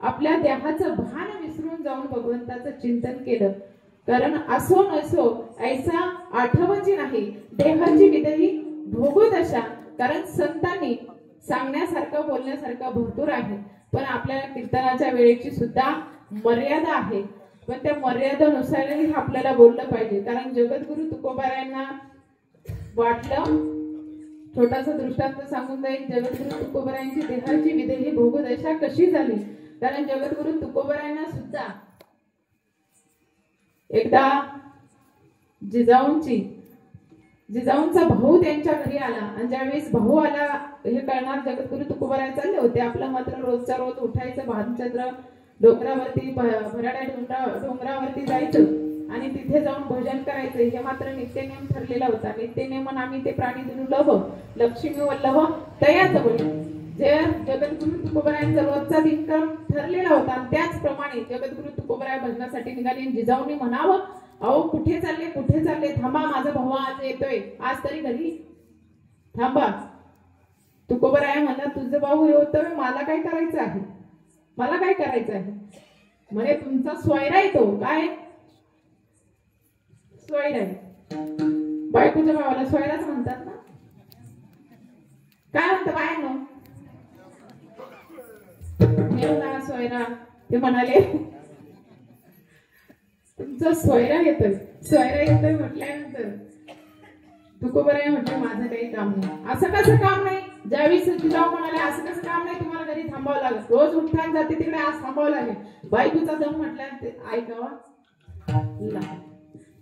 आपल्या देहाचं भान विसरून जाऊन भगवंताचं चिंतन केलं. कारण असो नसो ऐसा आठवची नाही, देहाची विदेही भोगदशा. कारण संतांनी सांगण्यासारखं बोलण्यासारखं भरपूर आहे, पण आपल्याला कीर्तनाच्या वेळेची सुद्धा मर्यादा आहे. पण त्या मर्यादेनुसारही आपल्याला बोललं पाहिजे. कारण जगद्गुरु तुकोबारायांना वाटलं, छोटासा दृष्टांत सांगून जाईल, जगद्गुरु तुकोबारायांची देहाची विदेही भोगदशा कशी झाली. कारण जगद्गुरु तुकोबारायांना सुद्धा एकदा जिजाऊंची जिजाऊंचा भाऊ त्यांच्या घरी आला आणि ज्यावेळेस भाऊ आला हे कळणार जगद्गुरु तुकोबाराय चालले होते. आपलं मात्र रोजच्या रोज उठायचं, भानचंद्र डोंगरावरती भराड्या डोंगरावरती जायचं आणि तिथे जाऊन भजन करायचं. हे मात्र नित्यनेम ठरलेला होता. नित्यनेम आम्ही ते प्राणी दुर्लभ लक्ष्मी वल्लभ तयाच बळी जे जगद्गुरु तुकोबारायांचा रोजचा दिनक्रम ठरलेला होता. त्याचप्रमाणे जगद्गुरु तुकोबाराय भजनासाठी निघाले. जिजाऊंनी म्हणावं, अहो कुठे चालले, थांबा, माझा भाऊ आज येतोय, आज तरी घरी थांबा. तुकोबाराय म्हणला, तुझं भाऊ येतोय, मला काय करायचं आहे, म्हणे तुमचा सोयरा येतो. काय सोयरा आहे? बायकोच्या भावाला सोयराच म्हणतात ना. काय म्हणतं बायांनो? सोयरा. ते म्हणाले तुमचा सोयरा येतोय म्हटल्यानंतर तुकोबाराय म्हटले, माझं काही काम नाही. असं कसं काम नाही? ज्यावेळेस जिजाऊ म्हणाले, असं कसं काम नाही, तुम्हाला घरी थांबावं लागेल, रोज उठताना जाते तिकडे, आज थांबावं लागेल. बायकोचा जाऊन म्हटल्या ऐकावा.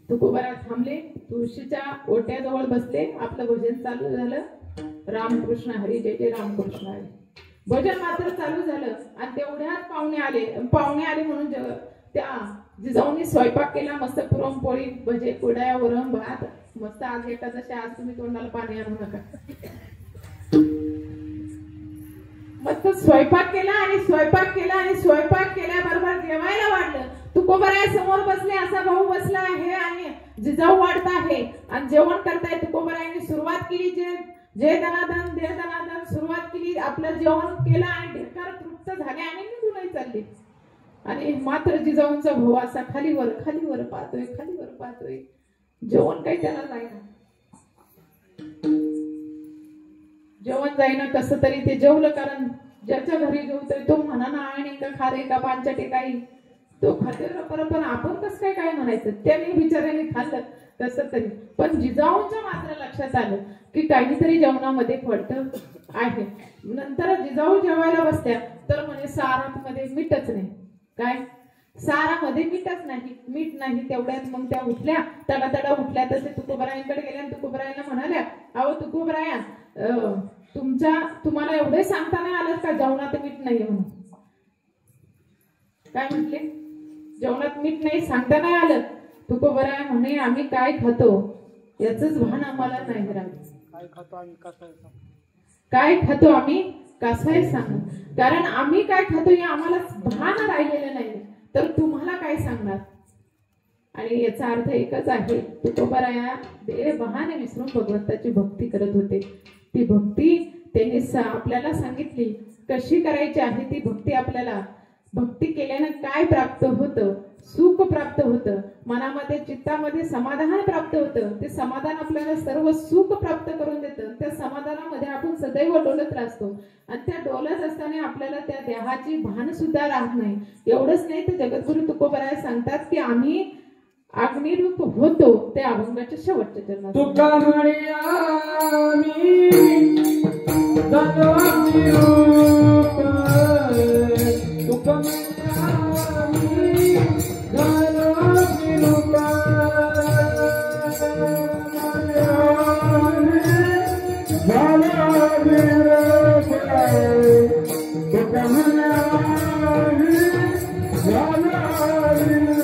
तुकोबाराय थांबले, तुळशीच्या ओट्याजवळ बसले, आपलं भजन चालू झालं. रामकृष्ण हरी, जय जय रामकृष्ण हरी. भजन मात्र चालू झालं आणि तेवढ्यात पाहुणे आले म्हणून त्या जिजाऊंनी स्वयंपाक केला. मस्त पुरणपोळी, भजे, कुरड्या, वरण भात, मस्त. आज एकादशी, आज तुम्ही तोंडाला पाणी आणू नका. मस्त स्वयंपाक केला आणि स्वयंपाक केल्याबरोबर जेवायला वाढलं. तुकोबाराय समोर बसले, असा भाऊ बसला आहे आणि जिजाऊ वाढत आहे आणि जेवण करताय. तुकोबारायांनी सुरुवात केली, जय दनादन दे दनादन सुरुवात केली. आपलं जेवण केलं आणि ढेकर तृप्त झाले आणि निघूनही चालले. आणि मात्र जिजाऊंचा भाऊ असा खालीवर पाहतोय. जेवण काही त्याला जाईना. कसं तरी ते जेवलं, कारण ज्याच्या घरी जेवतोय तो म्हणा ना आणि का खारे का पांचटे काही तो खाते. पण आपण कसं काय म्हणायचं? त्याने बिचाऱ्याने खाल्लं कसं तरी. पण जिजाऊंच्या मात्र लक्षात आलं की काहीतरी जेवणामध्ये फळतं आहे. नंतर जिजाऊ जेवायला बसल्या तर म्हणे सारामध्ये मीठच नाही. काय सारामध्ये मीठ नाही. तेवढ्यात मग त्या उठल्या, तडा उठल्या. तसे तुकोबारायांकडे गेल्या आणि तुकोबारायांना म्हणाल्या, अहो तुकोबाराया, तुम्हाला एवढे सांगता नाही आलं का जेवणात मीठ नाही म्हणून? काय म्हटले? जेवणात मीठ नाही सांगता नाही आलं. तुकोबाराय म्हणे, आम्ही काय खातो याचंच भान आम्हाला नाही राहिलं. काय खातो आम्ही कसं सांगू, कारण आम्ही काय खातो हे आम्हाला भान राहिलेलं नाही, तर तुम्हाला काय सांगणार? आणि याचा अर्थ एकच आहे, तुकोबाराया बहाने विसरून भगवंताची भक्ती करत होते. ती भक्ती त्यांनी आपल्याला सांगितली कशी करायची आहे. ती भक्ती आपल्याला भक्ती केल्यानं काय प्राप्त होतं? सुख प्राप्त होतं, मनामध्ये चित्तामध्ये समाधान प्राप्त होतं. ते समाधान आपल्याला सर्व सुख प्राप्त करून देतं. त्या समाधानामध्ये आपण सदैव डोलत राहतो आणि त्या डोलत असताना आपल्याला त्या देहाची भान सुद्धा राहत नाही. एवढंच नाही तर जगद्गुरु तुकोबाराय सांगतात की आम्ही अग्निरूप होतो ते अभंगाच्या शेवटच्या चरणात. तुका म्हणे आम्ही झालो अग्निरूप, तुका म्हणे आम्ही झालो अग्निरूप, झालो अग्निरूप, तुका म्हणे आम्ही झालो अग्निरूप.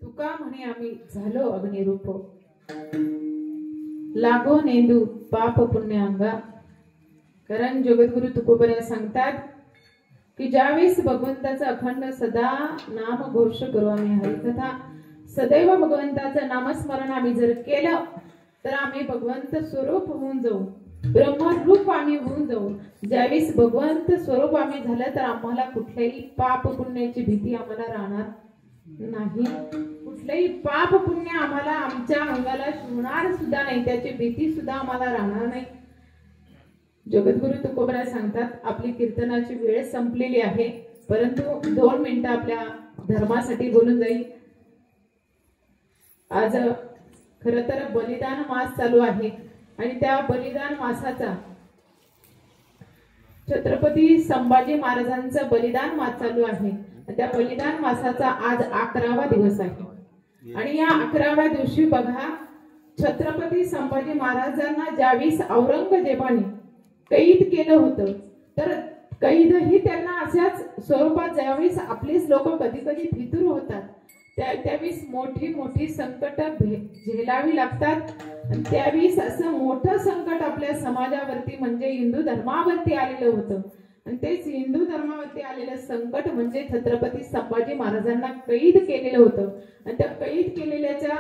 तुका म्हणे आम्ही झालो अग्निरूप लागो नेंदू पाप पुण्य अंगा. कारण जगद्गुरु तुकोबऱ्या सांगतात की ज्यावेळेस भगवंताचा अखंड सदा नाम घोष करू आम्ही हरिकथा सदैव भगवंताचं नामस्मरण आम्ही जर केलं तर आम्ही भगवंत स्वरूप होऊन जाऊ, ब्रह्मरूप आम्ही होऊन जाऊ. ज्यावेळेस भगवंत स्वरूप आम्ही झालं तर आम्हाला कुठल्याही पाप पुण्याची भीती आम्हाला राहणार नाही. कुठलेही पाप पुण्य आम्हाला आमच्या अंगाला शिवणार सुद्धा नाही, त्याची भीती सुद्धा आम्हाला राहणार नाही. जगद्गुरु तुकोबराय सांगतात आपली कीर्तनाची वेळ संपलेली आहे, परंतु 2 मिनिटं आपल्या धर्मासाठी बोलून जाईल. आज खर तर बलिदान मास चालू आहे आणि त्या बलिदान मासाचा छत्रपती संभाजी महाराजांचा बलिदान मास चालू आहे. त्या बलिदान मासाचा आज 11वा दिवस आहे आणि या 11व्या दिवशी बघा छत्रपती संभाजी महाराजांना ज्यावेळेस औरंगजेबाने कैद केलं होतं तर कैदही त्यांना अशाच स्वरूपात ज्यावेळेस आपलेच लोक कधी कधी फितूर होतात त्यावेळेस मोठी मोठी संकट झेलावी लागतात. त्यावेळेस असं मोठं संकट आपल्या समाजावरती म्हणजे हिंदू धर्मावरती आलेलं होतं. आणि तेच हिंदू धर्मावरती आलेलं संकट म्हणजे छत्रपती संभाजी महाराजांना कैद केलेलं होतं. आणि त्या कैद केलेल्याच्या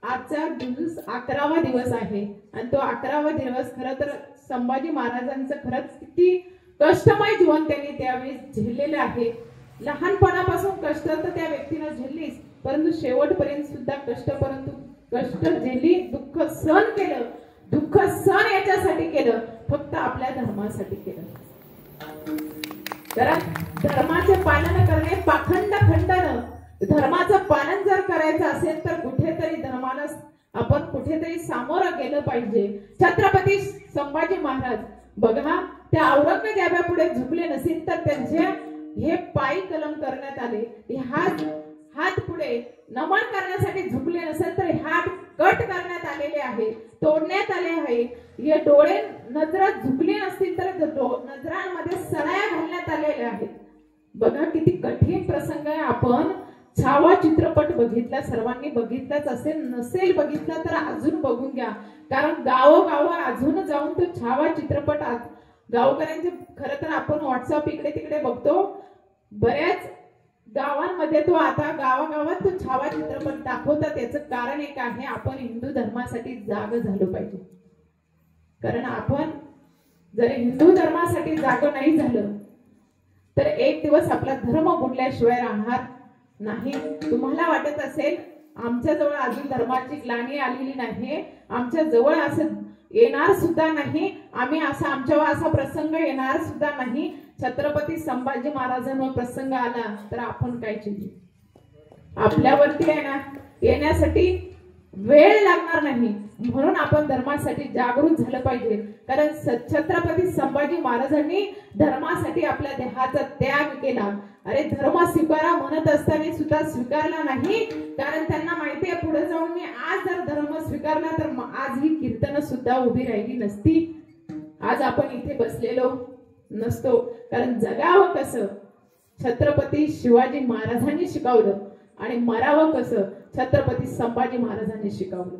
आजचा दिवस 11वा दिवस आहे. आणि तो 11वा दिवस खरं तर संभाजी महाराजांचं खरंच किती कष्टमय जीवन त्यांनी त्यावेळी झेललेलं आहे. लहानपणापासून कष्ट तर त्या व्यक्तीनं झेललीच, परंतु शेवटपर्यंत सुद्धा कष्ट झेलली, दुःख सहन केलं. दुःख सहन याच्यासाठी केलं, फक्त आपल्या धर्मासाठी केलं. कारण धर्माचे पालन करणे पाखंड खंडन. धर्माचं पालन जर करायचं असेल तर कुठेतरी धर्माला आपण कुठेतरी सामोरं गेलं पाहिजे. छत्रपती संभाजी महाराज बघा, त्या औरंगजेबापुढे झुकले नसेल तर त्यांचे हे पायी कलम करण्यात आले. हात पुढे नमन करण्यासाठी झुकले नसेल तर हात कट करण्यात आलेले आहे, तोडण्यात आले आहे. हे डोळे नजरा झुकले नसतील तर नजरांमध्ये सळ्या घालण्यात आलेल्या आहेत. बघा किती कठीण प्रसंग आहे. आपण छावा चित्रपट बघितला, सर्वांनी बघितलाच असेल, नसेल बघितला तर अजून बघून घ्या. कारण गावोगाव अजून जाऊन तो छावा चित्रपट गावकऱ्यांचे खरं तर आपण व्हॉट्सअप इकडे तिकडे बघतो, बऱ्याच गावांमध्ये तो आता गावागावात तो छावा चित्रपट दाखवतात. याचं कारण एक आहे, आपण हिंदू धर्मासाठी जाग झालो पाहिजे. कारण आपण जर हिंदू धर्मासाठी जाग नाही झालं तर एक दिवस आपला धर्म बुडल्याशिवाय राहणार नाही. तुम्हाला वाटत असेल आमच्या जवळ अजून धर्माची ग्लानी आलेली नाही, आमच्या जवळ असं येणार सुद्धा नाही, आम्ही आमच्यावर असा प्रसंग येणार सुद्धा नाही. छत्रपती संभाजी महाराजांवर प्रसंग आला तर आपण काय चिंतू? आपल्यावरती येण्यासाठी वेळ लागणार नाही. म्हणून आपण धर्मासाठी जागृत झालं पाहिजे. कारण छत्रपती संभाजी महाराजांनी धर्मासाठी आपल्या देहाचा त्याग केला. अरे धर्म स्वीकारा म्हणत असताना सुद्धा स्वीकारला नाही, कारण त्यांना माहिती आहे पुढे जाऊन मी आज जर धर्म स्वीकारला तर आज ही कीर्तन सुद्धा उभी राहिली नसती, आज आपण इथे बसलेलो नसतो. कारण जगावं कसं छत्रपती शिवाजी महाराजांनी शिकवलं आणि मरावं कसं छत्रपती संभाजी महाराजांनी शिकवलं.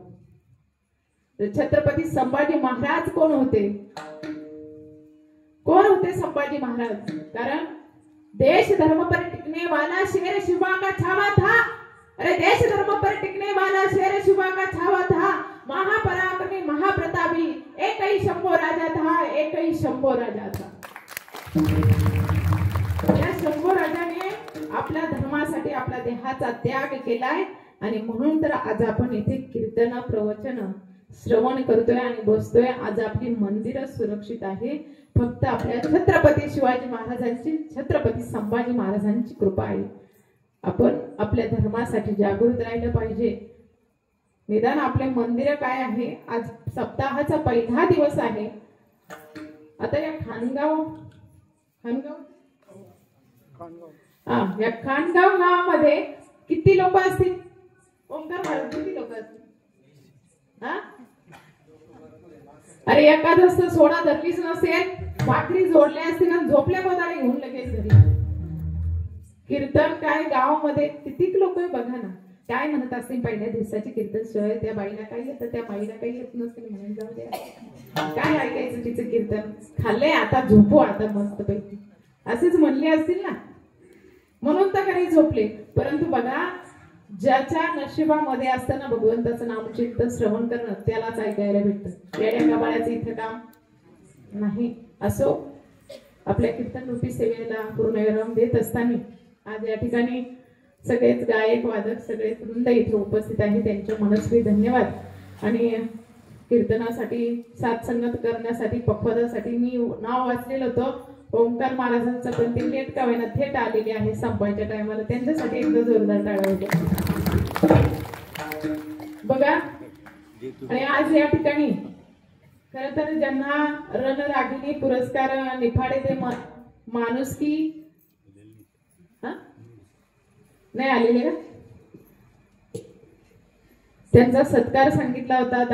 छत्रपती संभाजी महाराज कोण होते? कोण होते संभाजी महाराज? कारण देश धर्म पर टिकने वाला शेर शिवा का छावा था. अरे देश धर्म पर टिकने वाला शेर शिवा का छावा था. महापराक्रमी महाप्रतापी एक ही शंभो राजा था, एक ही शंभो राजा था. या शंभो राजाने आपल्या धर्मासाठी आपल्या देहाचा त्याग केलाय. आणि म्हणून तर आज आपण इथे कीर्तन प्रवचन श्रवण करतोय आणि बसतोय. आज आपली मंदिर सुरक्षित आहे फक्त आपल्या छत्रपती शिवाजी महाराजांची, छत्रपती संभाजी महाराजांची कृपा आहे. आपण आपल्या धर्मासाठी जागृत राहिलं पाहिजे. निदान आपले मंदिर काय आहे, आज सप्ताहाचा पहिला दिवस आहे. आता या या खानगाव गावामध्ये किती लोक असतील? ओंकार महाराज किती लोक असतील? अरे एखादं सोडा धरलीच नसेल, भाकरी जोडल्या असतील आणि झोपल्या गोदाडे घेऊन लगेच घरी. कीर्तन काय गावामध्ये किती लोक बघा ना, काय म्हणत असतील पहिल्या दिवसाची कीर्तन शिवाय त्या बाईला काही येतं, त्या बाईला काही येत नसेल म्हणून जाऊ द्या, काय ऐकायचं तिचं कीर्तन, खाल्लंय आता झोपू आता मस्त पैकी असेच म्हणले असतील ना, म्हणून तर काही झोपले. परंतु बघा ज्याच्या नशिबामध्ये असताना भगवंताचं नामचिंतन श्रवण करणं त्यालाच ऐकायला भेटतं. येड्या गाबाळ्याचं इथं काम नाही. असो आपल्या कीर्तन रूपी सेवेला पूर्णविराम देत असताना आज या ठिकाणी सगळेच गायक वादक सगळेच वृंद इथे उपस्थित आहे, त्यांचे मनस्वी धन्यवाद. आणि कीर्तनासाठी साथ संगत करण्यासाठी पक्वादासाठी मी नाव वाचलेलं होतं ओंकार महाराजांचं, पण ते लेट का होईना थेट आलेले आहे संपायच्या टायमाला, त्यांच्यासाठी एकदा जोरदार टाळ्या होत्या बघा. आणि आज या ठिकाणी खरं तर ज्यांना रणरागिणी पुरस्कार निफाडे ते माणुसकी नाही आलेले का, त्यांचा सत्कार सांगितला होता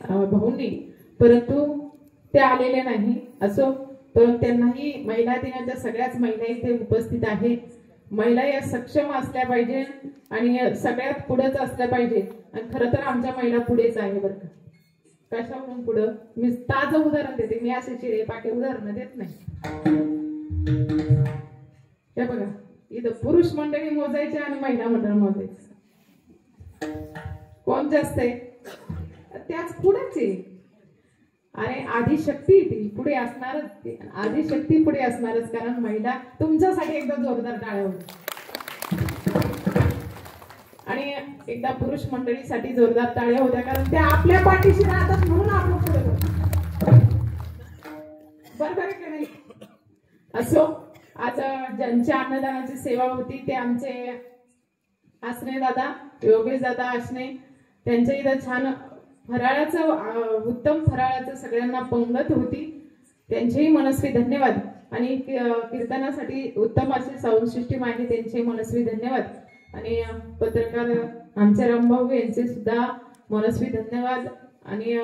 भाऊंनी, परंतु ते आलेले नाही. असो, तर त्यांनाही महिला दिनाच्या सगळ्याच महिला इथे उपस्थित आहेत. महिला या सक्षम असल्या पाहिजे आणि सगळ्यात पुढेच असल्या पाहिजे. आणि खरं तर आमच्या महिला पुढेच आहे बरं का. कशावरून पुढं? मी ताजं उदाहरण देते, मी असे चिरे पाके उदाहरण देत नाही. हे बघा इथं पुरुष मंडळी मोजायचे आणि महिला मंडळ मोजायचं. कोण जास्त आहे त्याच पुढेच आहे. अरे आदिशक्ती ती पुढे असणारच, आदिशक्ती पुढे असणारच. कारण महिला तुमच्यासाठी एकदा जोरदार टाळ्या होत्या आणि एकदा पुरुष मंडळीसाठी जोरदार टाळ्या होत्या, कारण त्या आपल्या पाठीशी राहतात म्हणून आपण पुढे बरोबर आहे की नाही. असो, आज ज्यांच्या अन्नदानाची सेवा होती ते आमचे आसने दादा, योगेश दादा आसने, त्यांच्या इथं छान फराळाचं उत्तम फराळाचं सगळ्यांना पंगत होती. त्यांचेही मनस्वी धन्यवाद. आणि कीर्तनासाठी उत्तम अशी साऊंड सिस्टीम आहे, त्यांचे मनस्वी धन्यवाद. आणि पत्रकार आमचे रामभाऊ यांचे सुद्धा मनस्वी धन्यवाद. आणि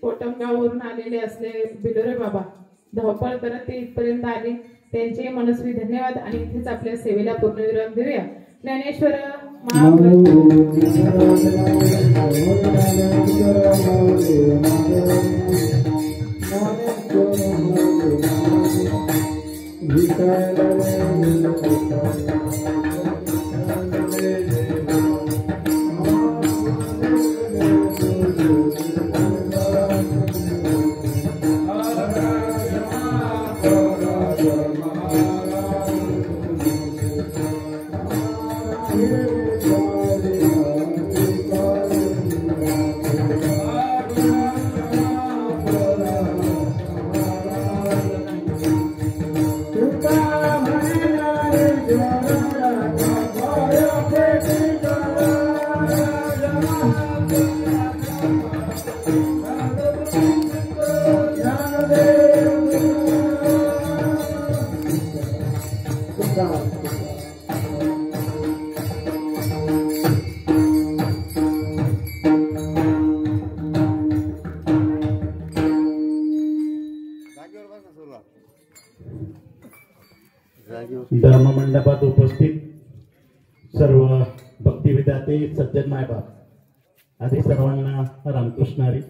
कोटमगाववरून आलेले असले बिलोरे बाबा धावपळ करत ते इथपर्यंत आले, त्यांचे मनस्वी धन्यवाद. आणि इथेच आपल्या सेवेला पूर्णविराम देऊया. ज्ञानेश्वर धर्ममंडपात उपस्थित सर्व भक्तिविधाते सज्जन मायबाप आदी सर्वांना रामकृष्ण हरी.